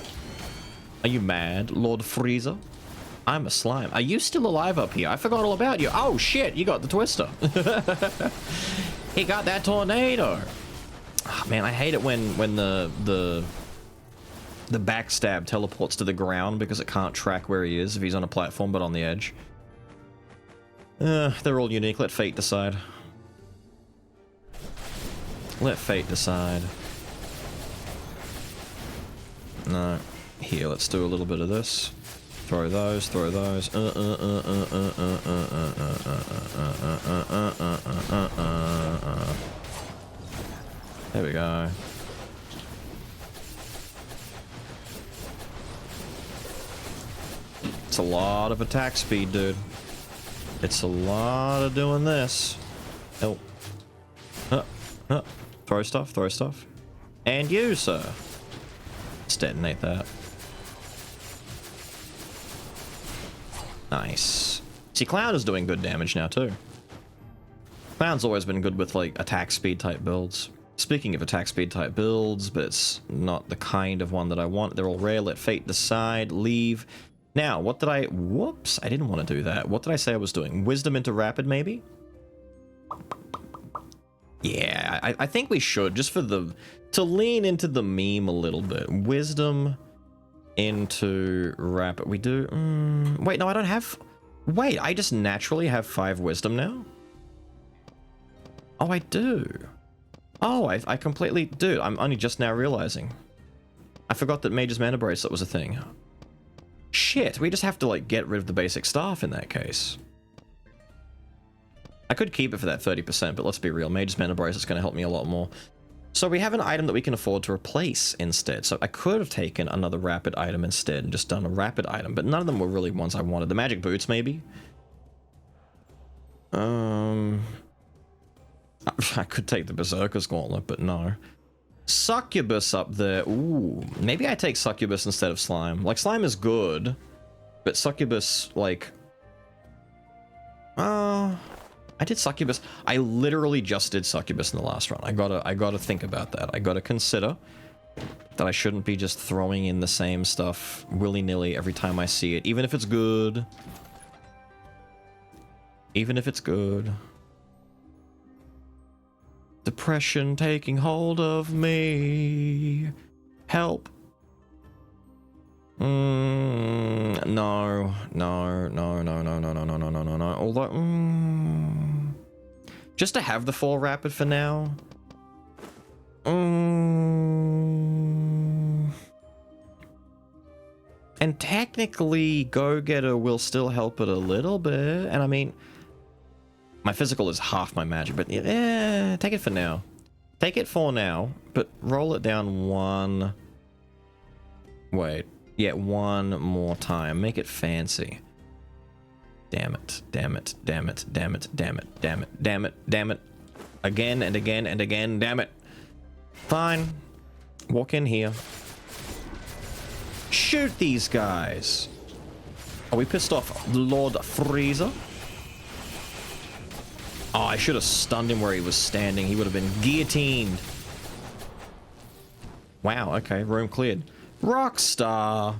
Are you mad, Lord Frieza? I'm a slime. Are you still alive up here? I forgot all about you. Oh shit, you got the twister. He got that tornado. Oh, man, I hate it when the backstab teleports to the ground because it can't track where he is if he's on a platform but on the edge. They're all unique. Let fate decide. Let fate decide. No. Here, let's do a little bit of this. Throw those, throw those. There we go. It's a lot of attack speed, dude. It's a lot of doing this. Oh. Throw stuff, throw stuff. And you, sir. Let's detonate that. Nice. See, Cloud is doing good damage now, too. Cloud's always been good with, like, attack speed type builds. Speaking of attack speed type builds, but it's not the kind of one that I want. They're all rare. Let fate decide. Leave. Now, what did I... Whoops, I didn't want to do that. What did I say I was doing? Wisdom into rapid, maybe? Yeah, I think we should, just for the... To lean into the meme a little bit. Wisdom into rapid. We do... wait, no, I don't have... Wait, I just naturally have 5 wisdom now? Oh, I do. Oh, I completely... Dude, I'm only just now realizing. I forgot that Mage's Mana Bracelet was a thing. Shit, we just have to, like, get rid of the basic staff in that case. I could keep it for that 30%, but let's be real. Mage's Mana Bracelet's going to help me a lot more. So we have an item that we can afford to replace instead. So I could have taken another rapid item instead and just done a rapid item, but none of them were really ones I wanted. The magic boots, maybe? I could take the Berserker's Gauntlet, but no. Succubus up there. Ooh, maybe I take Succubus instead of Slime. Like, Slime is good, but Succubus, like... I did Succubus. I literally just did Succubus in the last run. I gotta think about that. I gotta consider that I shouldn't be just throwing in the same stuff willy-nilly every time I see it, even if it's good. Even if it's good. Depression taking hold of me. Help. No. Although, just to have the 4 rapid for now. And technically, Go-Getter will still help it a little bit. And I mean, my physical is half my magic, but yeah, take it for now. Take it for now, but roll it down one. Wait. Yeah, one more time. Make it fancy. Damn it. Damn it. Damn it. Damn it. Damn it. Damn it. Damn it. Damn it. Again and again and again. Damn it. Fine. Walk in here. Shoot these guys. Are we pissed off Lord Freezer? Oh, I should have stunned him where he was standing. He would have been guillotined. Wow, okay. Room cleared. Rockstar.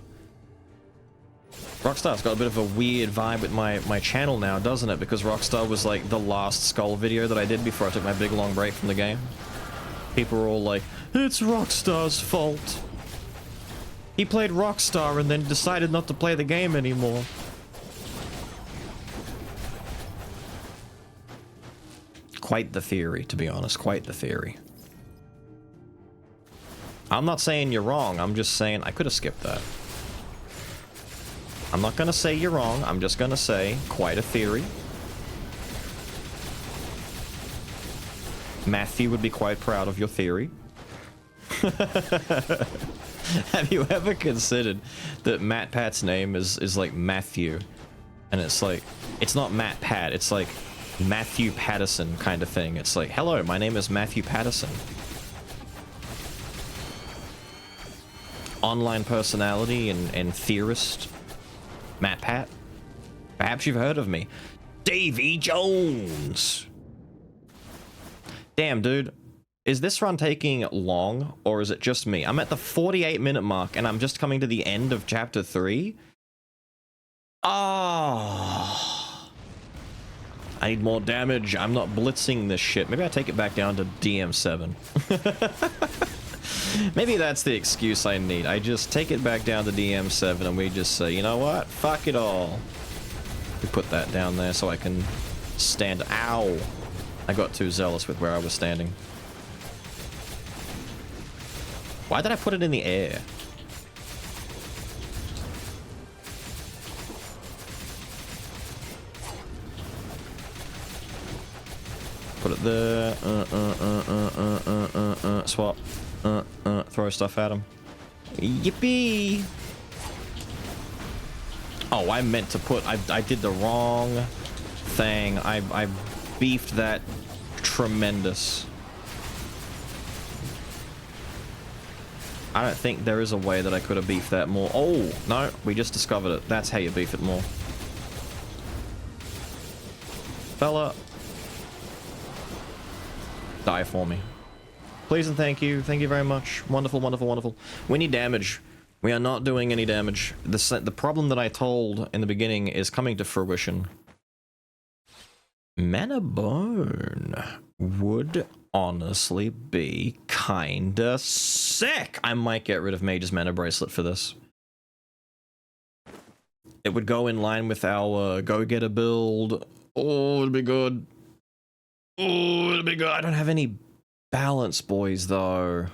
Rockstar's got a bit of a weird vibe with my channel now, doesn't it? Because Rockstar was like the last Skul video that I did before I took my big long break from the game. People were all like, it's Rockstar's fault. He played Rockstar and then decided not to play the game anymore. Quite the theory, to be honest. Quite the theory. I'm not saying you're wrong. I'm just saying I could have skipped that. I'm not going to say you're wrong. I'm just going to say quite a theory. Matthew would be quite proud of your theory. Have you ever considered that Matt Pat's name is like Matthew? And it's like, it's not Matt Pat, it's like Matthew Patterson kind of thing. It's like, hello, my name is Matthew Patterson. Online personality and theorist, Matt Pat. Perhaps you've heard of me. Davy Jones! Damn, dude. Is this run taking long, or is it just me? I'm at the 48-minute mark, and I'm just coming to the end of Chapter 3? Oh. I need more damage. I'm not blitzing this shit. Maybe I take it back down to DM7. Maybe that's the excuse I need. I just take it back down to DM7, and we just say, you know what? Fuck it all. We put that down there so I can stand. Ow. I got too zealous with where I was standing. Why did I put it in the air? Put it there. Swap. Throw stuff at him. Yippee! Oh, I meant to put... I did the wrong thing. I beefed that tremendous. I don't think there is a way that I could have beefed that more. Oh, no, we just discovered it. That's how you beef it more. Fella. Die for me. Please and thank you. Thank you very much. Wonderful, wonderful, wonderful. We need damage. We are not doing any damage. The problem that I told in the beginning is coming to fruition. Mana Bone would honestly be kinda sick. I might get rid of Mage's Mana Bracelet for this. It would go in line with our Go-Getter build. Oh, it'd be good. Oh, it'd be good. I don't have any balance, boys, though.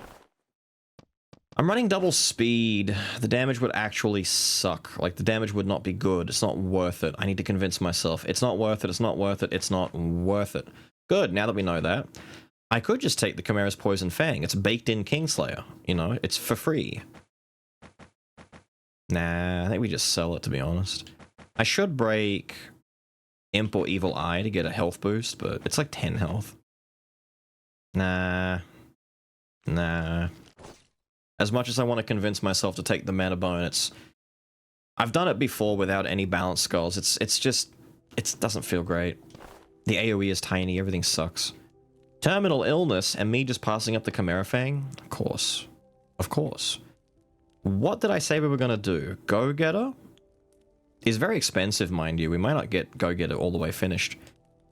I'm running double speed. The damage would actually suck. Like, the damage would not be good. It's not worth it. I need to convince myself. It's not worth it. It's not worth it. It's not worth it. Good, now that we know that. I could just take the Chimera's Poison Fang. It's baked in Kingslayer. You know, it's for free. Nah, I think we just sell it, to be honest. I should break... Imp or Evil Eye to get a health boost, but it's like 10 health. Nah. Nah. As much as I want to convince myself to take the mana bone, I've done it before without any balanced skulls. It's just... It doesn't feel great. The AoE is tiny, everything sucks. Terminal illness and me just passing up the Chimera Fang? Of course. Of course. What did I say we were gonna do? Go-Getter? Is very expensive, mind you. We might not get Go-Getter all the way finished.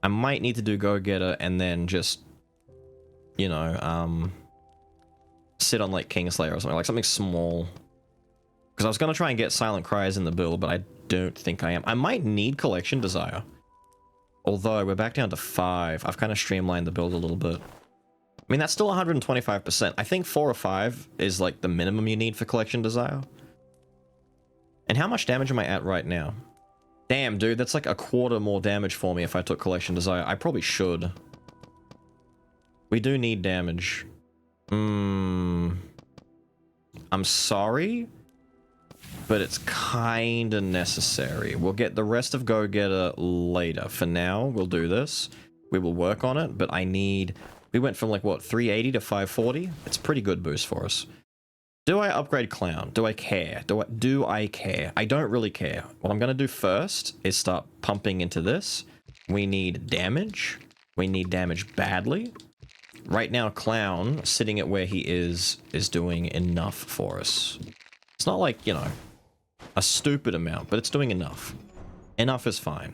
I might need to do Go-Getter and then just... You know, sit on like Kingslayer or something. Like something small. Because I was gonna try and get Silent Cries in the build, but I don't think I am. I might need Collection Desire. Although, we're back down to 5. I've kind of streamlined the build a little bit. I mean, that's still 125%. I think 4 or 5 is like the minimum you need for Collection Desire. And how much damage am I at right now? Damn, dude, that's like a quarter more damage for me if I took Collection Desire. I probably should. We do need damage. I'm sorry, but it's kinda necessary. We'll get the rest of Go-Getter later. For now, we'll do this. We will work on it, but I need... We went from like, what, 380 to 540? It's a pretty good boost for us. Do I upgrade Clown? Do I care? Do I care? I don't really care. What I'm gonna do first is start pumping into this. We need damage. We need damage badly. Right now, Clown, sitting at where he is doing enough for us. It's not like, you know, a stupid amount, but it's doing enough. Enough is fine.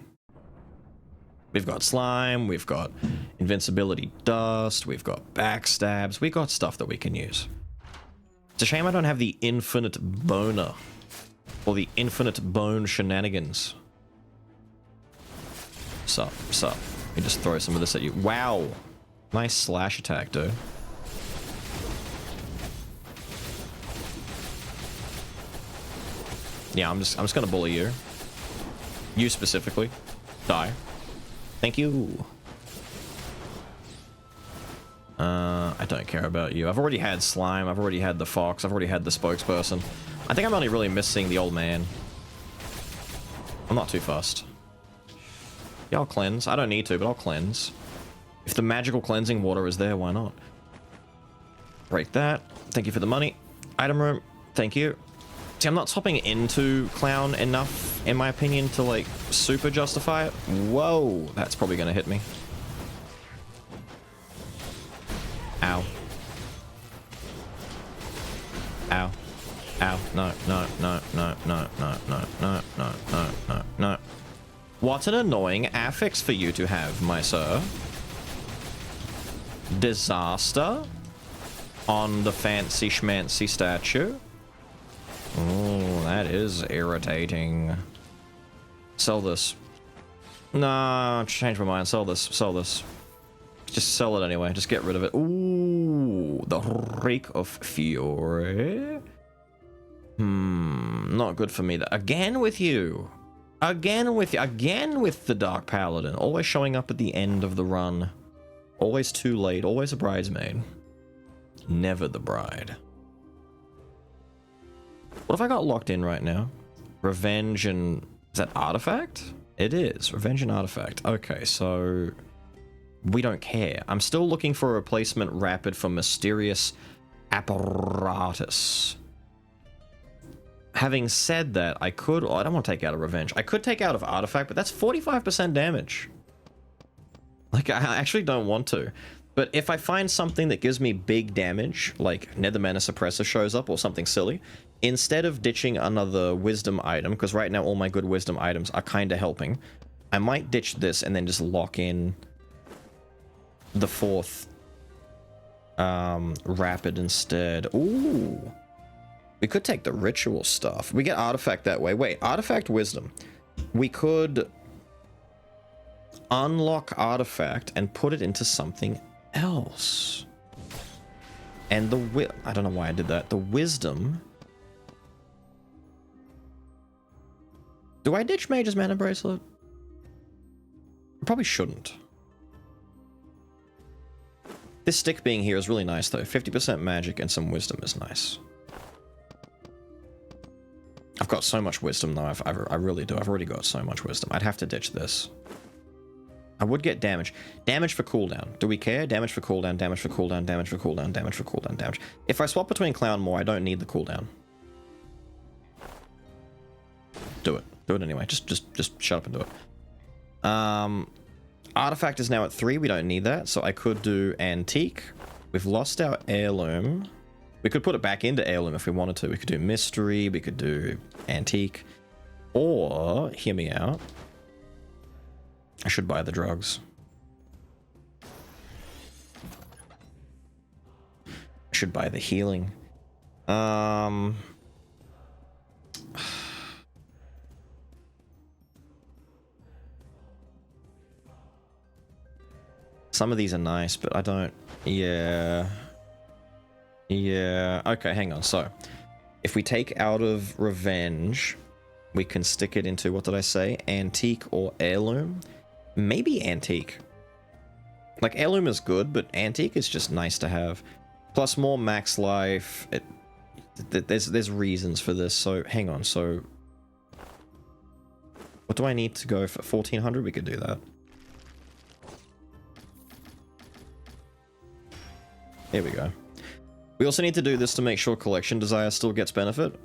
We've got Slime, we've got Invincibility Dust, we've got Backstabs, we've got stuff that we can use. It's a shame I don't have the Infinite Boner. Or the Infinite Bone Shenanigans. Sup. Let me just throw some of this at you. Wow! Nice slash attack, dude. Yeah, I'm just gonna bully you. You specifically. Die. Thank you. I don't care about you. I've already had Slime, I've already had the Fox, I've already had the Spokesperson. I think I'm only really missing the old man. I'm not too fussed. Yeah, I'll cleanse. I don't need to, but I'll cleanse. If the magical cleansing water is there, why not? Break that. Thank you for the money. Item room. Thank you. See, I'm not topping into Clown enough, in my opinion, to, like, super justify it. Whoa! That's probably gonna hit me. Ow. Ow. Ow. No. What an annoying affix for you to have, my sir. Disaster on the fancy schmancy statue. Oh, that is irritating. Sell this. Nah, change my mind. Sell this. Just sell it anyway. Just get rid of it. Ooh, the Reek of Fury. Not good for me. Again with you. Again with the Dark Paladin. Always showing up at the end of the run. Always too late. Always a bridesmaid. Never the bride. What have I got locked in right now? Revenge and... Is that Artifact? It is. Revenge and Artifact. Okay, so... We don't care. I'm still looking for a replacement rapid for Mysterious Apparatus. Having said that, I could... Oh, I don't want to take out a Revenge. I could take out of Artifact, but that's 45% damage. Like, I actually don't want to. But if I find something that gives me big damage, like Nether Mana Suppressor shows up or something silly, instead of ditching another Wisdom item, because right now all my good Wisdom items are kind of helping, I might ditch this and then just lock in the 4th Rapid instead. Ooh. We could take the Ritual stuff. We get Artifact that way. Wait, Artifact Wisdom. We could unlock Artifact and put it into something else. And I don't know why I did that. The Wisdom... Do I ditch Mage's Mana Bracelet? I probably shouldn't. This stick being here is really nice, though. 50% magic and some wisdom is nice. I've got so much wisdom, though. I really do. I've already got so much wisdom. I'd have to ditch this. I would get damage. Damage for cooldown. Do we care? Damage for cooldown, damage for cooldown, damage for cooldown, damage for cooldown, damage. If I swap between Clown more, I don't need the cooldown. Do it. Do it anyway. Just shut up and do it. Artifact is now at 3. We don't need that, so I could do Antique. We've lost our Heirloom. We could put it back into Heirloom if we wanted to. We could do Mystery. We could do Antique. Or, hear me out, I should buy the drugs. I should buy the healing. Some of these are nice, but I don't... Yeah. Yeah. Okay, hang on. So, if we take out of Revenge, we can stick it into, what did I say? Antique or Heirloom? Maybe Antique. Like, Heirloom is good, but Antique is just nice to have. Plus more max life. There's reasons for this, so hang on. So, what do I need to go for? 1400? We could do that. There we go. We also need to do this to make sure Collection Desire still gets benefit.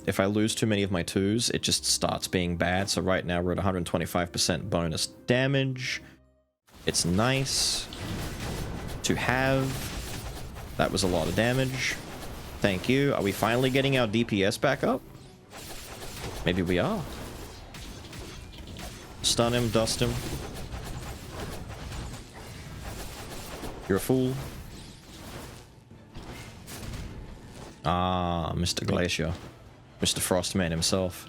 If I lose too many of my 2s, it just starts being bad. So right now we're at 125% bonus damage. It's nice to have. That was a lot of damage. Thank you. Are we finally getting our DPS back up? Maybe we are. Stun him, dust him. You're a fool. Ah, Mr. Glacier. Mr. Frostman himself.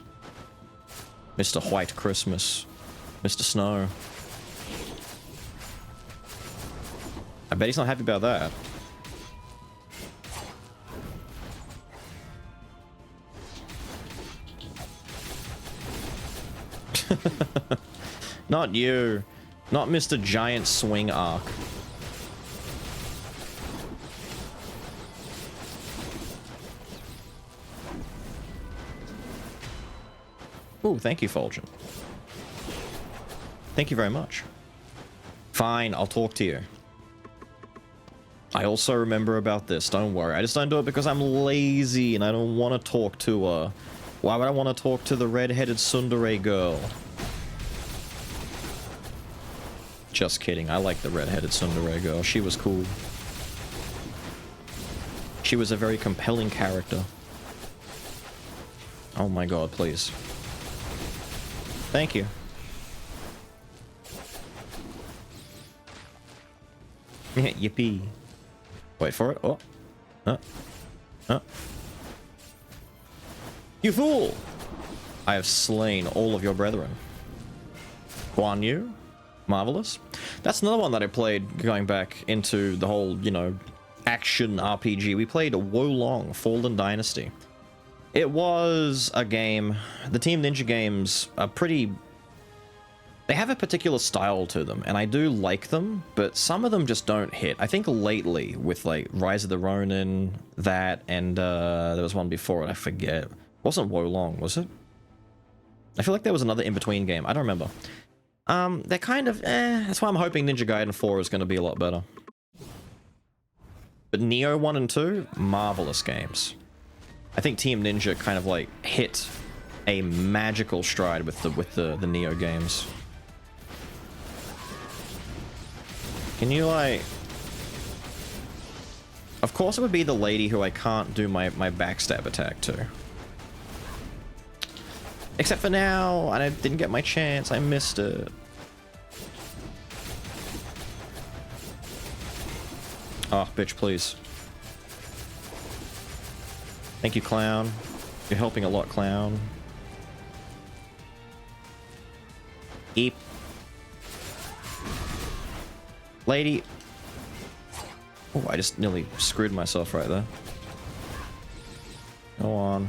Mr. White Christmas. Mr. Snow. I bet he's not happy about that. Not you. Not Mr. Giant Swing Arc. Ooh, thank you, Fulgen. Thank you very much. Fine, I'll talk to you. I also remember about this, don't worry. I just don't do it because I'm lazy and I don't want to talk to her. Why would I want to talk to the red-headed tsundere girl? Just kidding, I like the red-headed tsundere girl. She was cool. She was a very compelling character. Oh my god, please. Thank you. Yippee. Wait for it. Oh. You fool! I have slain all of your brethren. Guan Yu? Marvelous. That's another one that I played going back into the whole, you know, action RPG. We played Wo Long, Fallen Dynasty. It was a game. The Team Ninja games are pretty... They have a particular style to them, and I do like them, but some of them just don't hit. I think lately, with like Rise of the Ronin, that, and there was one before it, I forget. It wasn't Wo Long, was it? I feel like there was another in-between game. I don't remember. They're kind of, that's why I'm hoping Ninja Gaiden 4 is going to be a lot better. But Neo 1 and 2, marvelous games. I think Team Ninja kind of like hit a magical stride with the Neo games. Can you like... Of course it would be the lady who I can't do my backstab attack to. Except for now, and I didn't get my chance, I missed it. Oh, bitch, please. Thank you, Clown. You're helping a lot, Clown. Eep. Lady. Oh, I just nearly screwed myself right there. Go on.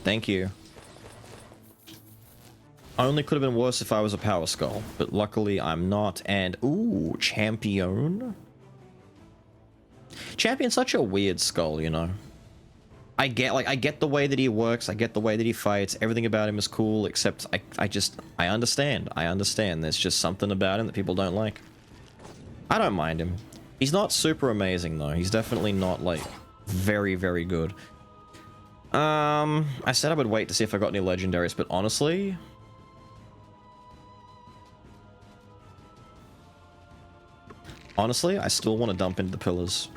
Thank you. Only could have been worse if I was a Power Skull, but luckily I'm not, and ooh, Champion? Champion's such a weird skull, you know. I get the way that he works, I get the way that he fights, everything about him is cool, except I understand. I understand. There's just something about him that people don't like. I don't mind him. He's not super amazing though. He's definitely not like very, very good. I said I would wait to see if I got any legendaries, but honestly, I still want to dump into the pillars.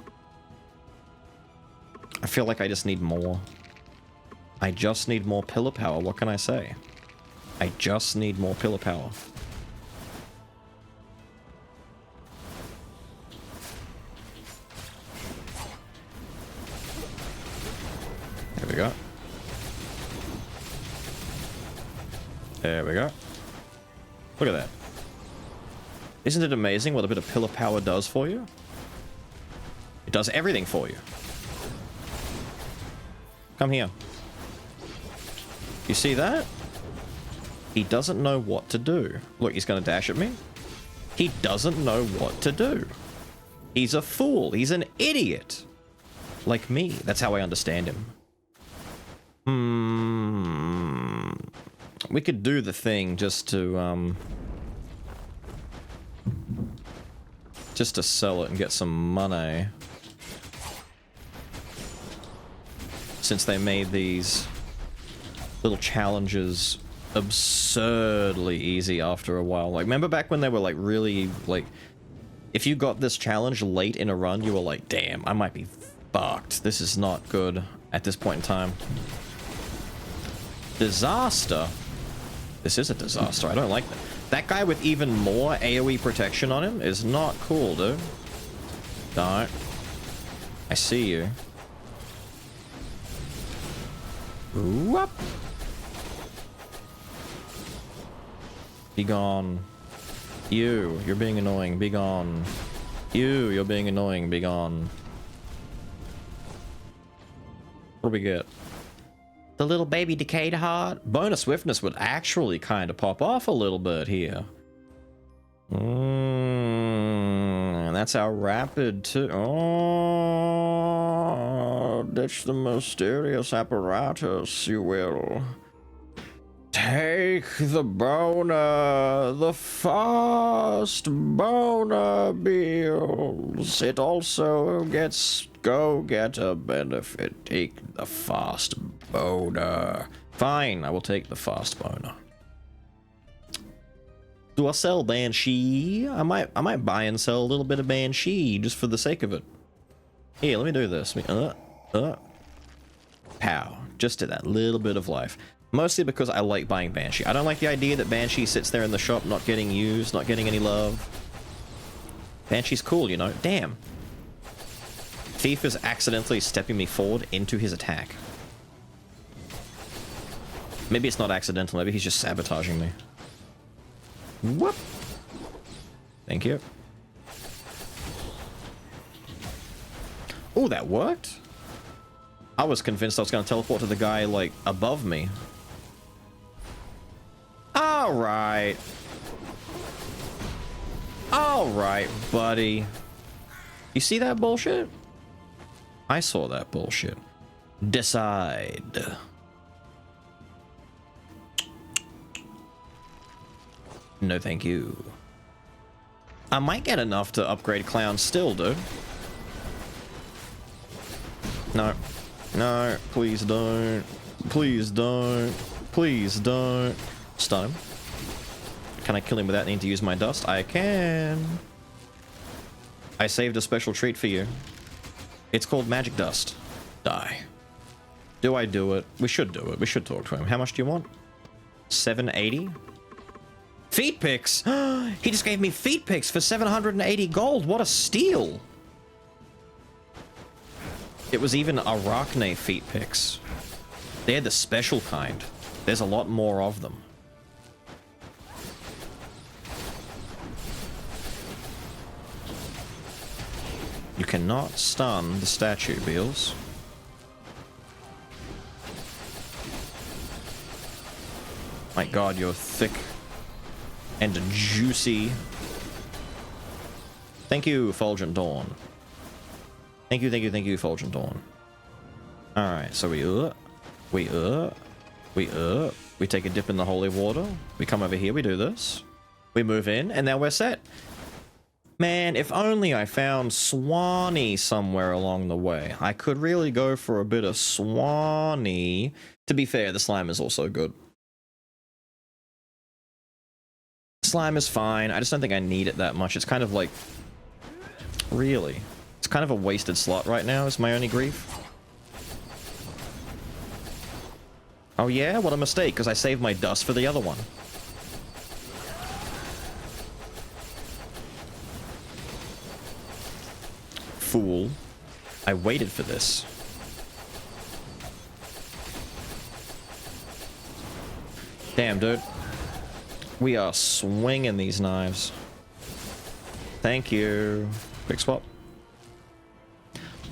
I feel like I just need more. I just need more pillar power. What can I say? I just need more pillar power. There we go. There we go. Look at that. Isn't it amazing what a bit of pillar power does for you? It does everything for you. Come here. You see that? He doesn't know what to do. Look, he's gonna dash at me. He doesn't know what to do. He's a fool. He's an idiot. Like me. That's how I understand him. We could do the thing just to sell it and get some money. Since they made these little challenges absurdly easy after a while. Like, remember back when they were like really, like, if you got this challenge late in a run, you were like, damn, I might be fucked. This is not good at this point in time. Disaster. This is a disaster. I don't like that. That guy with even more AoE protection on him is not cool, dude. Don't. I see you. Whoop. Be gone. You're being annoying. Be gone. You're being annoying. Be gone. What do we get? The little baby decayed heart. Bonus swiftness would actually kind of pop off a little bit here. That's our rapid too. Oh, ditch the mysterious apparatus, you will. Take the boner, the fast boner Beelz. It also gets go-getter benefit. Take the fast boner. Fine, I will take the fast boner. Do I sell Banshee? I might buy and sell a little bit of Banshee just for the sake of it. Here, let me do this. Pow. Just did that little bit of life. Mostly because I like buying Banshee. I don't like the idea that Banshee sits there in the shop not getting used, not getting any love. Banshee's cool, you know. Damn. Thief is accidentally stepping me forward into his attack. Maybe it's not accidental, maybe he's just sabotaging me. Whoop! Thank you. Oh, that worked? I was convinced I was going to teleport to the guy, like, above me. Alright. Alright, buddy. You see that bullshit? I saw that bullshit. Decide. No, thank you. I might get enough to upgrade Clown still, dude. No. No, please don't. Please don't. Please don't. Stun him. Can I kill him without needing to use my dust? I can. I saved a special treat for you. It's called magic dust. Die. Do I do it? We should do it. We should talk to him. How much do you want? 780? Feet picks! He just gave me feet picks for 780 gold. What a steal! It was even Arachne feet picks. They're the special kind. There's a lot more of them. You cannot stun the statue, Beelz. My god, you're thick and juicy. Thank you, Fulgent Dawn. Thank you, Fulgent Dawn. Alright, so we take a dip in the holy water. We come over here, we do this. We move in, and now we're set. Man, if only I found Swanee somewhere along the way. I could really go for a bit of Swanee. To be fair, the slime is also good. Slime is fine. I just don't think I need it that much. It's kind of like... Really? It's kind of a wasted slot right now, is my only grief. Oh yeah? What a mistake, because I saved my dust for the other one. Fool. I waited for this. Damn, dude. We are swinging these knives. Thank you. Quick swap.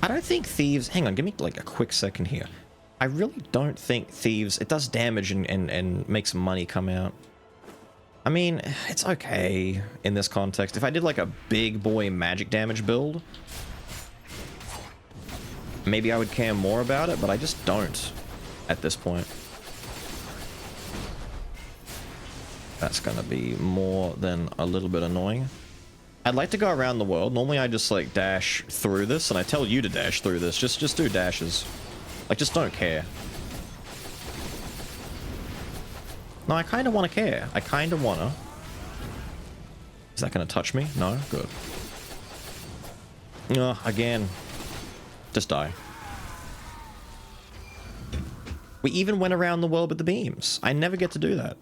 I don't think thieves... Hang on, give me like a quick second here. I really don't think thieves... It does damage and makes money come out. I mean, it's okay in this context. If I did like a big boy magic damage build, maybe I would care more about it, but I just don't at this point. That's gonna be more than a little bit annoying. I'd like to go around the world. Normally I just like dash through this, and I tell you to dash through this. Just do dashes. Like, just don't care. No, I kind of want to care. I kind of want to. Is that going to touch me? No? Good. Ugh, again. Just die. We even went around the world with the beams. I never get to do that.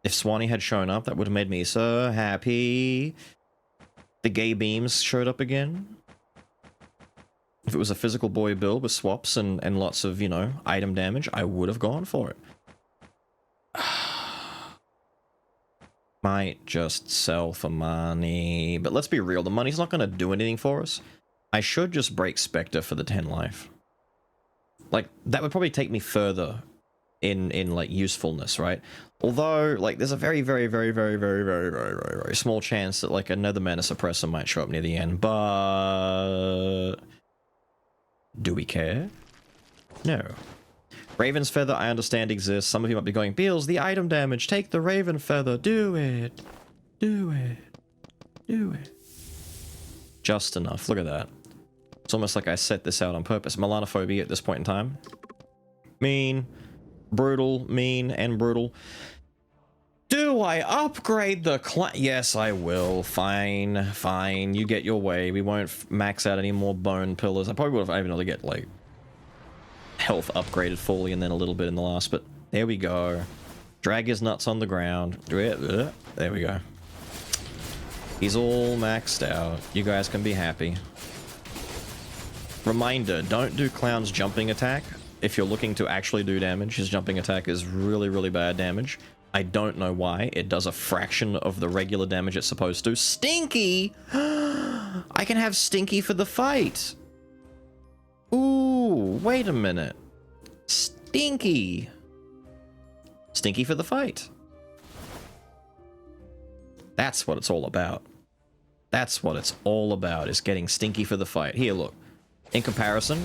If Swanee had shown up, that would have made me so happy. The gay beams showed up again. If it was a physical boy build with swaps and lots of, you know, item damage, I would have gone for it. Might just sell for money. But let's be real, the money's not going to do anything for us. I should just break Spectre for the 10 life. Like, that would probably take me further in like usefulness, right? Although, like, there's a very small chance that like another mana suppressor might show up near the end, but do we care? No. Raven's Feather, I understand exists. Some of you might be going, Beelz, the item damage, take the Raven Feather, do it. Do it. Do it. Just enough, look at that. It's almost like I set this out on purpose. Melanophobia at this point in time. Mean. Brutal, mean, and brutal. Do I upgrade the Yes, I will. Fine, fine. You get your way. We won't max out any more bone pillars. I probably would have even able to get, like, health upgraded fully and then a little bit in the last, but there we go. Drag his nuts on the ground. There we go. He's all maxed out. You guys can be happy. Reminder, don't do Clown's jumping attack. If you're looking to actually do damage, his jumping attack is really bad damage. I don't know why. It does a fraction of the regular damage it's supposed to. Stinky! I can have Stinky for the fight! Ooh, wait a minute. Stinky! Stinky for the fight. That's what it's all about. That's what it's all about, is getting Stinky for the fight. Here, look. In comparison,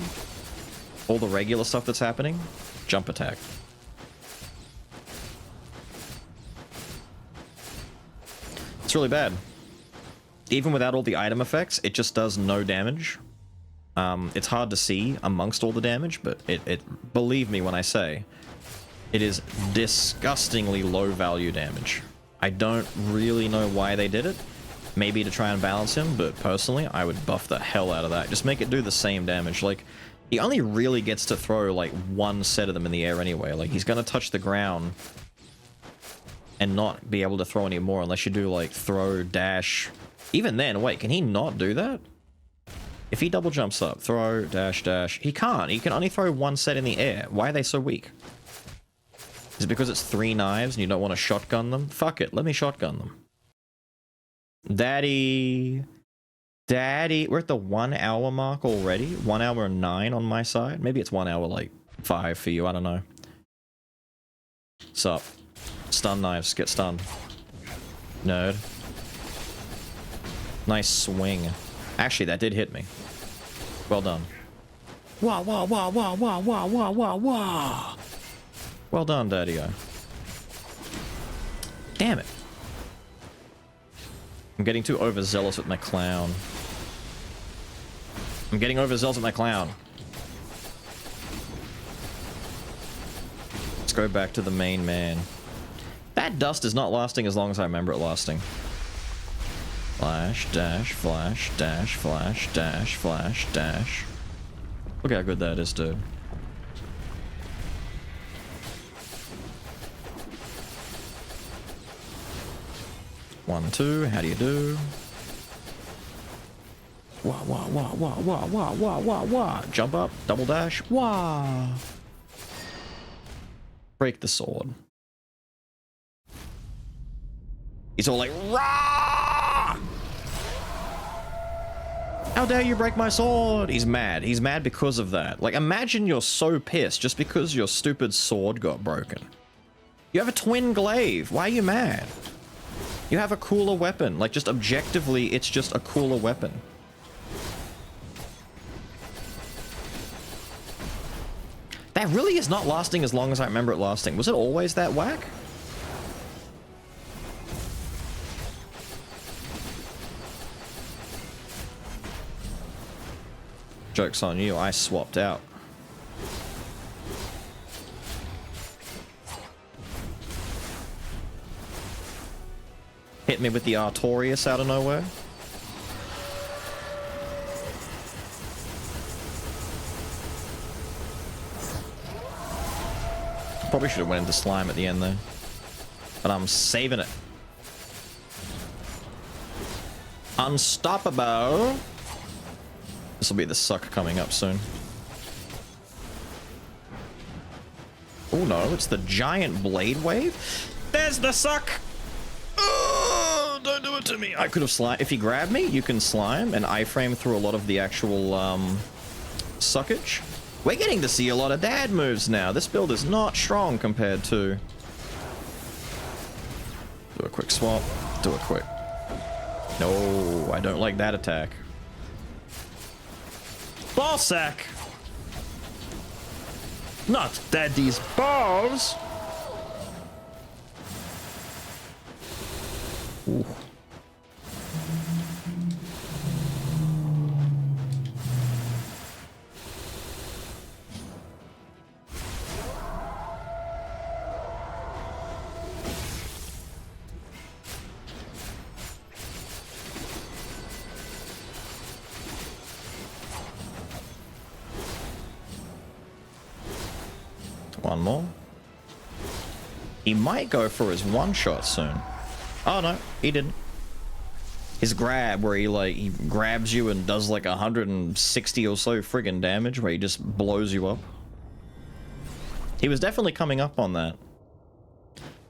all the regular stuff that's happening, jump attack. It's really bad. Even without all the item effects, it just does no damage. It's hard to see amongst all the damage, but it believe me when I say, it is disgustingly low value damage. I don't really know why they did it. Maybe to try and balance him, but personally, I would buff the hell out of that. Just make it do the same damage. Like, he only really gets to throw, like, one set of them in the air anyway. Like, he's gonna touch the ground and not be able to throw any more unless you do, like, throw, dash. Even then, wait, can he not do that? If he double jumps up, throw, dash, dash. He can't. He can only throw one set in the air. Why are they so weak? Is it because it's 3 knives and you don't want to shotgun them? Fuck it, let me shotgun them. Daddy. Daddy. We're at the 1 hour mark already. 1 hour and 9 on my side. Maybe it's 1 hour, like, 5 for you. I don't know. Sup? Stun knives. Get stunned. Nerd. Nice swing. Actually, that did hit me. Well done. Wah, wah, wah, wah, wah, wah, wah, wah, wah. Well done, Daddy-O. Damn it. I'm getting too overzealous with my clown. I'm getting overzealous with my clown. Let's go back to the main man. That dust is not lasting as long as I remember it lasting. Flash, dash, flash, dash, flash, dash, flash, dash. Look how good that is, dude. One, two, how do you do? Wah, wah, wah, wah, wah, wah, wah, wah, wah. Jump up, double dash, wah. Break the sword. He's all like, rah! How dare you break my sword? He's mad. He's mad because of that. Like, imagine you're so pissed just because your stupid sword got broken. You have a twin glaive. Why are you mad? You have a cooler weapon. Like, just objectively, it's just a cooler weapon. That really is not lasting as long as I remember it lasting. Was it always that whack? Joke's on you, I swapped out. Hit me with the Artorias out of nowhere. Probably should have went into slime at the end there. But I'm saving it. Unstoppable. This will be the suck coming up soon. Oh no, it's the giant blade wave. There's the suck. Oh, don't do it to me. I could have slime. If he grabbed me, you can slime and iframe through a lot of the actual suckage. We're getting to see a lot of dad moves now. This build is not strong compared to... Do a quick swap. Do a quick... No, I don't like that attack. Ball sack! Not daddy's balls! Ooh. One more. He might go for his one shot soon. Oh no, he didn't. His grab, where he grabs you and does like 160 or so friggin' damage, where he just blows you up. He was definitely coming up on that.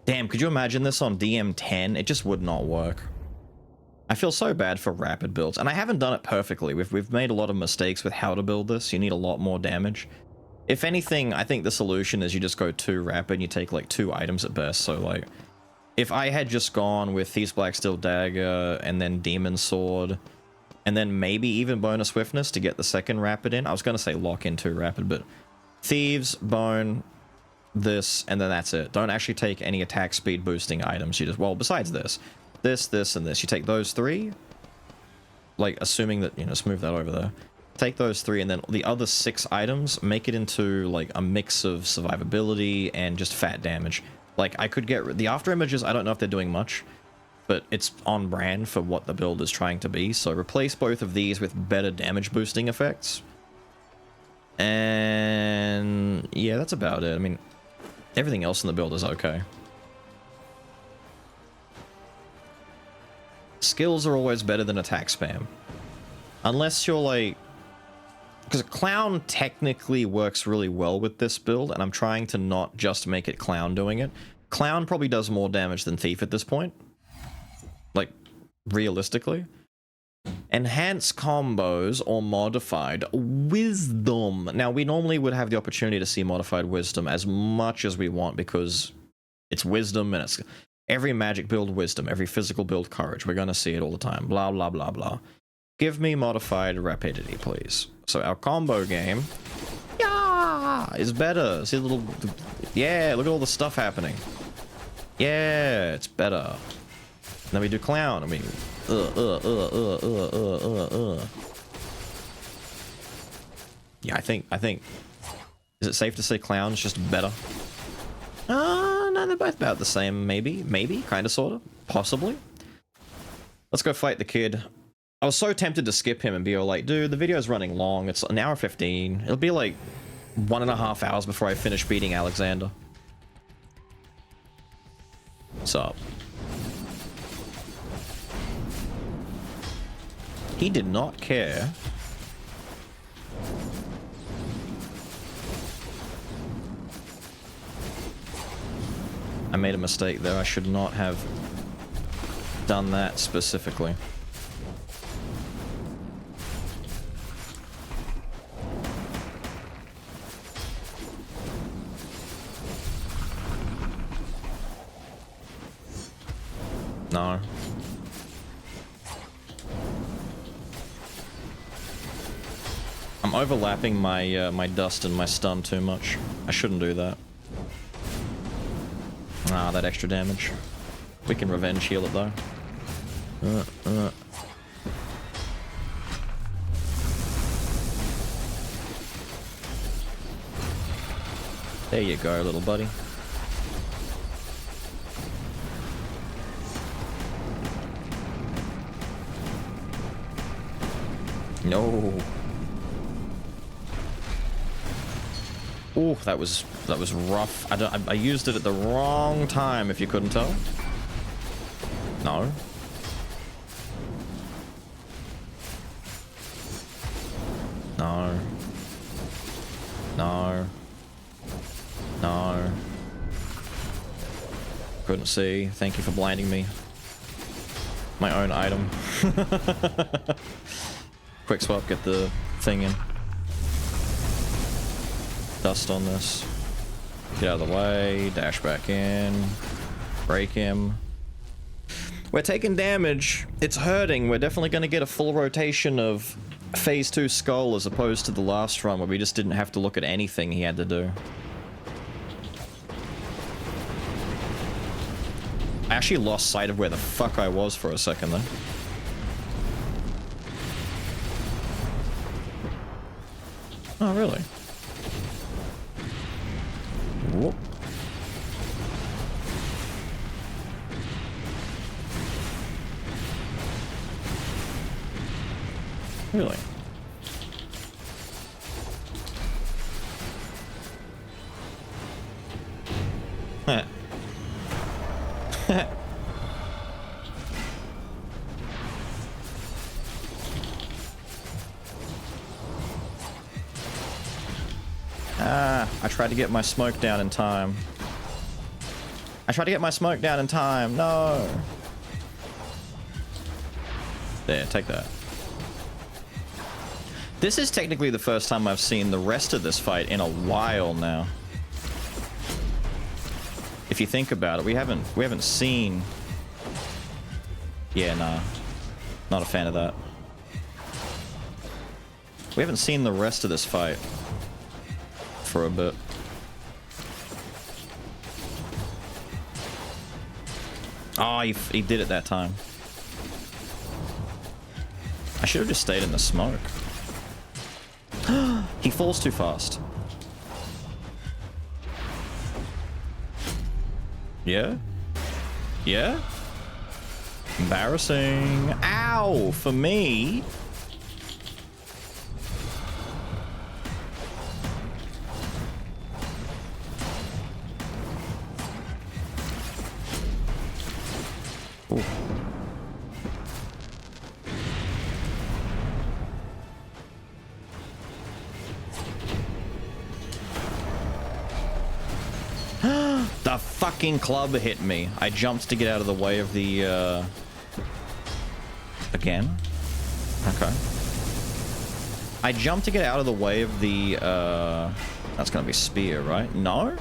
Damn, could you imagine this on DM10? It just would not work. I feel so bad for rapid builds, and I haven't done it perfectly. We've made a lot of mistakes with how to build this. You need a lot more damage. If anything, I think the solution is you just go 2 rapid and you take like 2 items at best. So like, if I had just gone with Thieves Black Steel Dagger and then Demon Sword, and then maybe even Bonus Swiftness to get the second rapid in. I was going to say lock in 2 rapid, but Thieves, Bone, this, and then that's it. Don't actually take any attack speed boosting items. You just, well, besides this, and this. You take those 3, like assuming that, you know, smooth that over there. Take those 3, and then the other 6 items, make it into like a mix of survivability and just fat damage. Like, I could get the after images. I don't know if they're doing much, but it's on brand for what the build is trying to be. So replace both of these with better damage boosting effects. And yeah, that's about it. I mean, everything else in the build is okay. Skills are always better than attack spam. Unless you're like... Because Clown technically works really well with this build, and I'm trying to not just make it Clown doing it. Clown probably does more damage than Thief at this point. Like, realistically. Enhance combos or modified wisdom. Now, we normally would have the opportunity to see modified wisdom as much as we want because it's wisdom and it's every magic build wisdom, every physical build courage. We're going to see it all the time. Blah, blah, blah, blah. Give me modified rapidity, please. So our combo game, yeah, is better. See the little, yeah, look at all the stuff happening. Yeah, it's better. And then we do clown, and we, Yeah, I think, is it safe to say clown's just better? No, they're both about the same, maybe, kinda, sorta, possibly. Let's go fight the kid. I was so tempted to skip him and be all like, dude, the video's running long, it's an hour 15. It'll be like 1.5 hours before I finish beating Alexander. What's up? He did not care. I made a mistake there. I should not have done that specifically. No. I'm overlapping my my dust and my stun too much. I shouldn't do that. Ah, that extra damage. We can revenge heal it though. There you go, little buddy. No. Ooh, that was rough. I used it at the wrong time, if you couldn't tell. No. No. No. No. Couldn't see. Thank you for blinding me. My own item. Quick swap, get the thing in. Dust on this. Get out of the way, dash back in, break him. We're taking damage. It's hurting. We're definitely going to get a full rotation of phase 2 Skul as opposed to the last run where we just didn't have to look at anything he had to do. I actually lost sight of where the fuck I was for a second though. Oh, really? Whoop. Really? Heh. I tried to get my smoke down in time. No! There, take that. This is technically the first time I've seen the rest of this fight in a while now. If you think about it, we haven't seen... Yeah, nah. Not a fan of that. We haven't seen the rest of this fight for a bit. Oh, he did it that time. I should have just stayed in the smoke. He falls too fast. Yeah? Yeah? Embarrassing. Ow! For me? Ooh. The fucking club hit me. I jumped to get out of the way of the, Again? Okay. I jumped to get out of the way of the, That's gonna be spear, right? No?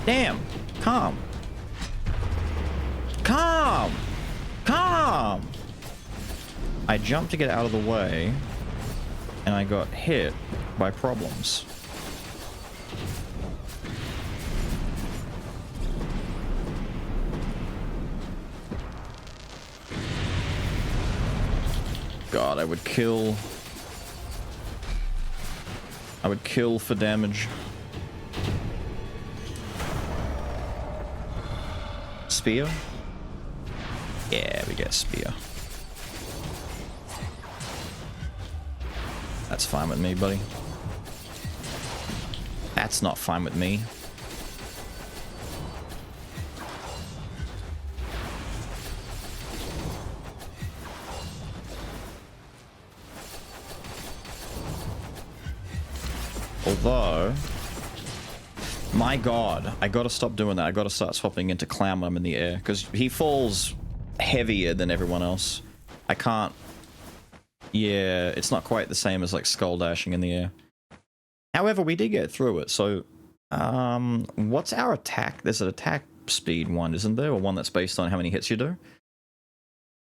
Damn. Calm. Calm! Calm! I jumped to get out of the way, and I got hit by problems. God, I would kill for damage. Spear? Yeah, we get spear. That's fine with me, buddy. That's not fine with me. Although, my god, I gotta stop doing that. I gotta start swapping into clown when I'm in the air, because he falls heavier than everyone else. I can't... Yeah, it's not quite the same as like skull dashing in the air. However, we did get through it, so... what's our attack? There's an attack speed one, isn't there? Or one that's based on how many hits you do?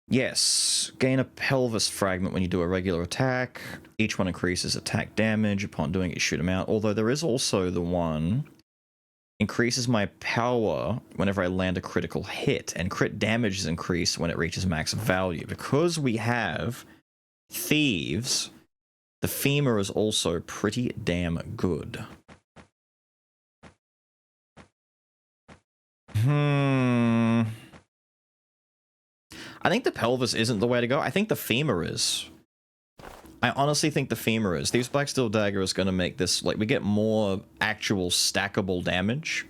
Yes. Gain a pelvis fragment when you do a regular attack. Each one increases attack damage. Upon doing it, shoot him out. Although there is also the one... Increases my power whenever I land a critical hit. And crit damage is increased when it reaches max value. Because we have thieves, the femur is also pretty damn good. I think the pelvis isn't the way to go. I think the femur is. I honestly think the femur is. Thieves' Black Steel Dagger is going to make this, like, we get more actual stackable damage.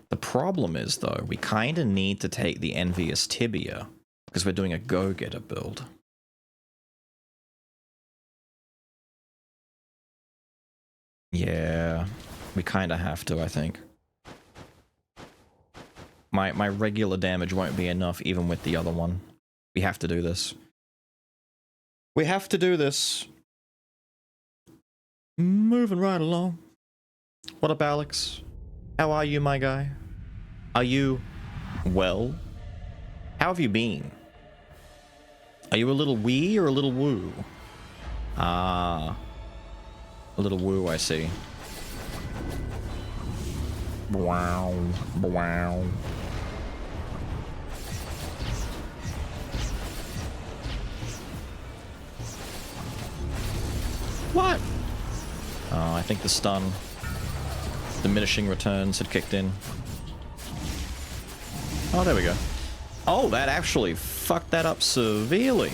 The problem is, though, we kind of need to take the Envious Tibia, because we're doing a go-getter build. Yeah, we kind of have to, I think. My regular damage won't be enough even with the other one. We have to do this. We have to do this. Moving right along. What up, Alex? How are you, my guy? Are you well? How have you been? Are you a little wee or a little woo? Ah. A little woo, I see. Wow. Wow. What? Oh, I think the stun. Diminishing returns had kicked in. Oh, there we go. Oh, that actually fucked that up severely.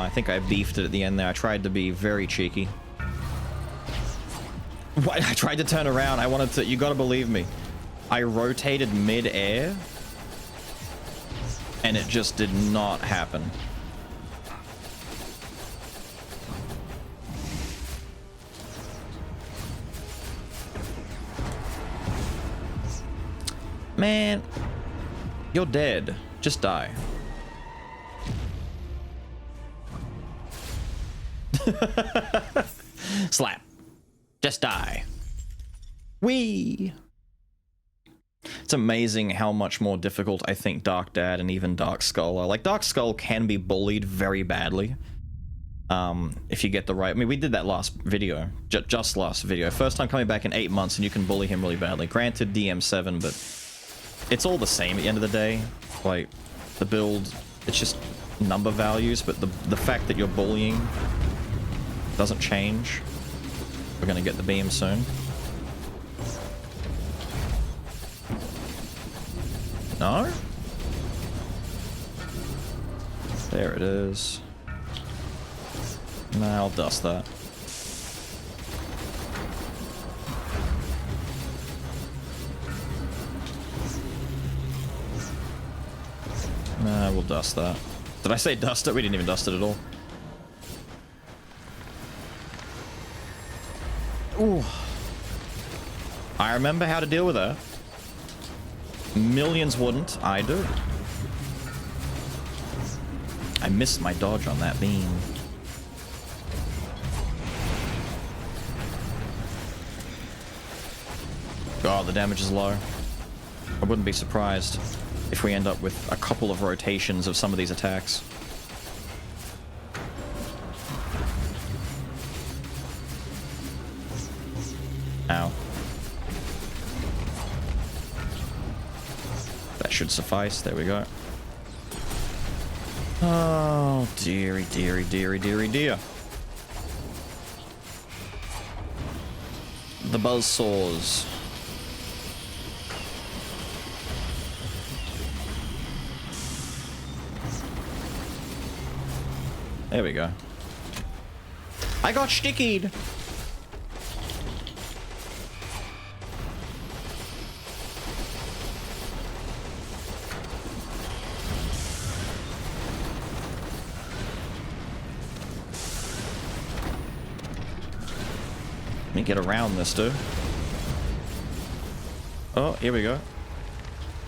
I think I beefed it at the end there. I tried to be very cheeky. What? I tried to turn around. I wanted to... You gotta believe me. I rotated mid-air, and it just did not happen. Man, you're dead. Just die. Slap. Just die. Whee! It's amazing how much more difficult I think Dark Dad and even Dark Skull are. Like, Dark Skull can be bullied very badly. If you get the right... I mean, we did that last video. Just last video. First time coming back in 8 months and you can bully him really badly. Granted, DM7, but... It's all the same at the end of the day. Like, the build... It's just number values, but the fact that you're bullying... doesn't change. We're gonna get the beam soon. No? There it is. Nah, I'll dust that. Nah, we'll dust that. Did I say dust it? We didn't even dust it at all. Ooh. I remember how to deal with her. Millions wouldn't. I do. I missed my dodge on that beam. God, the damage is low. I wouldn't be surprised if we end up with a couple of rotations of some of these attacks. Ow. That should suffice. There we go. Oh, dearie, dearie, dearie, dearie, dear. The buzzsaws. There we go. I got stickied! Let me get around this, dude. Oh, here we go.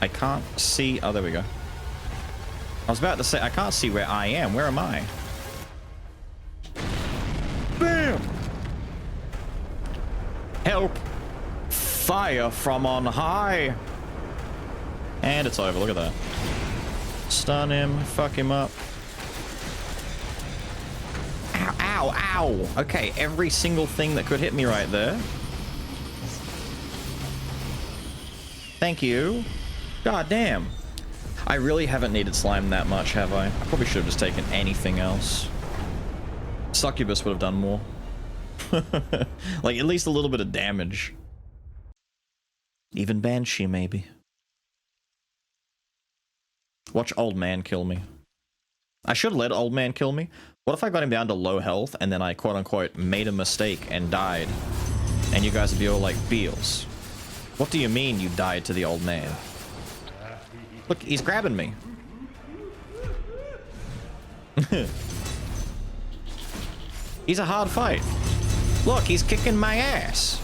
I can't see... Oh, there we go. I was about to say, I can't see where I am. Where am I? Bam! Help! Fire from on high! And it's over. Look at that. Stun him. Fuck him up. Ow, ow, ow! Okay, every single thing that could hit me right there. Thank you. God damn. I really haven't needed slime that much, have I? I probably should have just taken anything else. Succubus would have done more. Like, at least a little bit of damage. Even Banshee, maybe. Watch Old Man kill me. I should let Old Man kill me. What if I got him down to low health, and then I quote-unquote made a mistake and died? And you guys would be all like, Beelz, what do you mean you died to the old man? Look, he's grabbing me. He's a hard fight. Look, he's kicking my ass.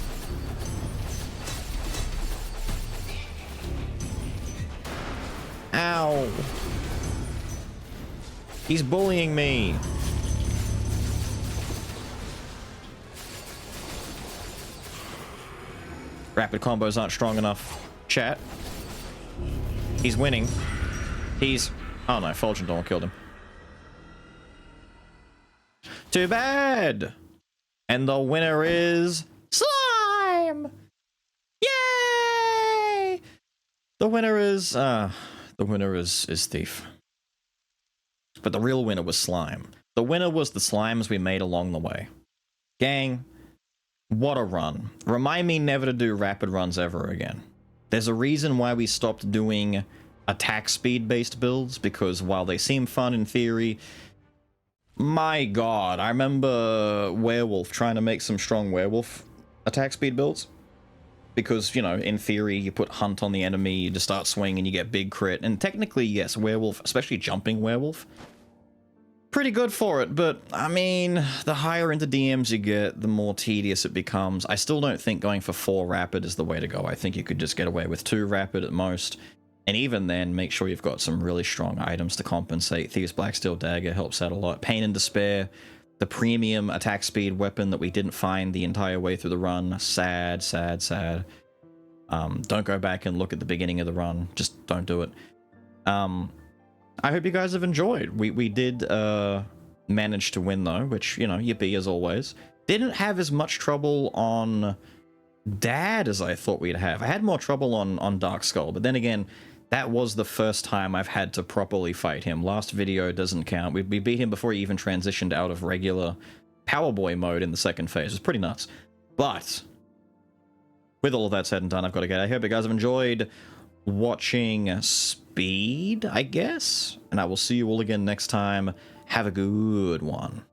Ow. He's bullying me. Rapid combos aren't strong enough. Chat. He's winning. He's... Oh no, Fulgent Dawn killed him. Too bad! And the winner is... Slime! Yay! The winner is... is Thief. But the real winner was Slime. The winner was the slimes we made along the way. Gang, what a run. Remind me never to do rapid runs ever again. There's a reason why we stopped doing attack speed based builds, because while they seem fun in theory, my god, I remember Werewolf trying to make some strong Werewolf attack speed builds. Because, you know, in theory, you put Hunt on the enemy, you just start swinging, you get big crit. And technically, yes, Werewolf, especially jumping Werewolf, pretty good for it. But, I mean, the higher into DMs you get, the more tedious it becomes. I still don't think going for 4 rapid is the way to go. I think you could just get away with 2 rapid at most. And even then, make sure you've got some really strong items to compensate. Thieves' Blacksteel Dagger helps out a lot. Pain and Despair, the premium attack speed weapon that we didn't find the entire way through the run. Sad, sad, sad. Don't go back and look at the beginning of the run. Just don't do it. I hope you guys have enjoyed. We did manage to win though, which, you know, yippee as always. Didn't have as much trouble on Dad as I thought we'd have. I had more trouble on Dark Skull, but then again, that was the first time I've had to properly fight him. Last video doesn't count. We beat him before he even transitioned out of regular Power Boy mode in the second phase. It was pretty nuts. But with all of that said and done, I've got to get. I hope you guys have enjoyed watching Speed, I guess. And I will see you all again next time. Have a good one.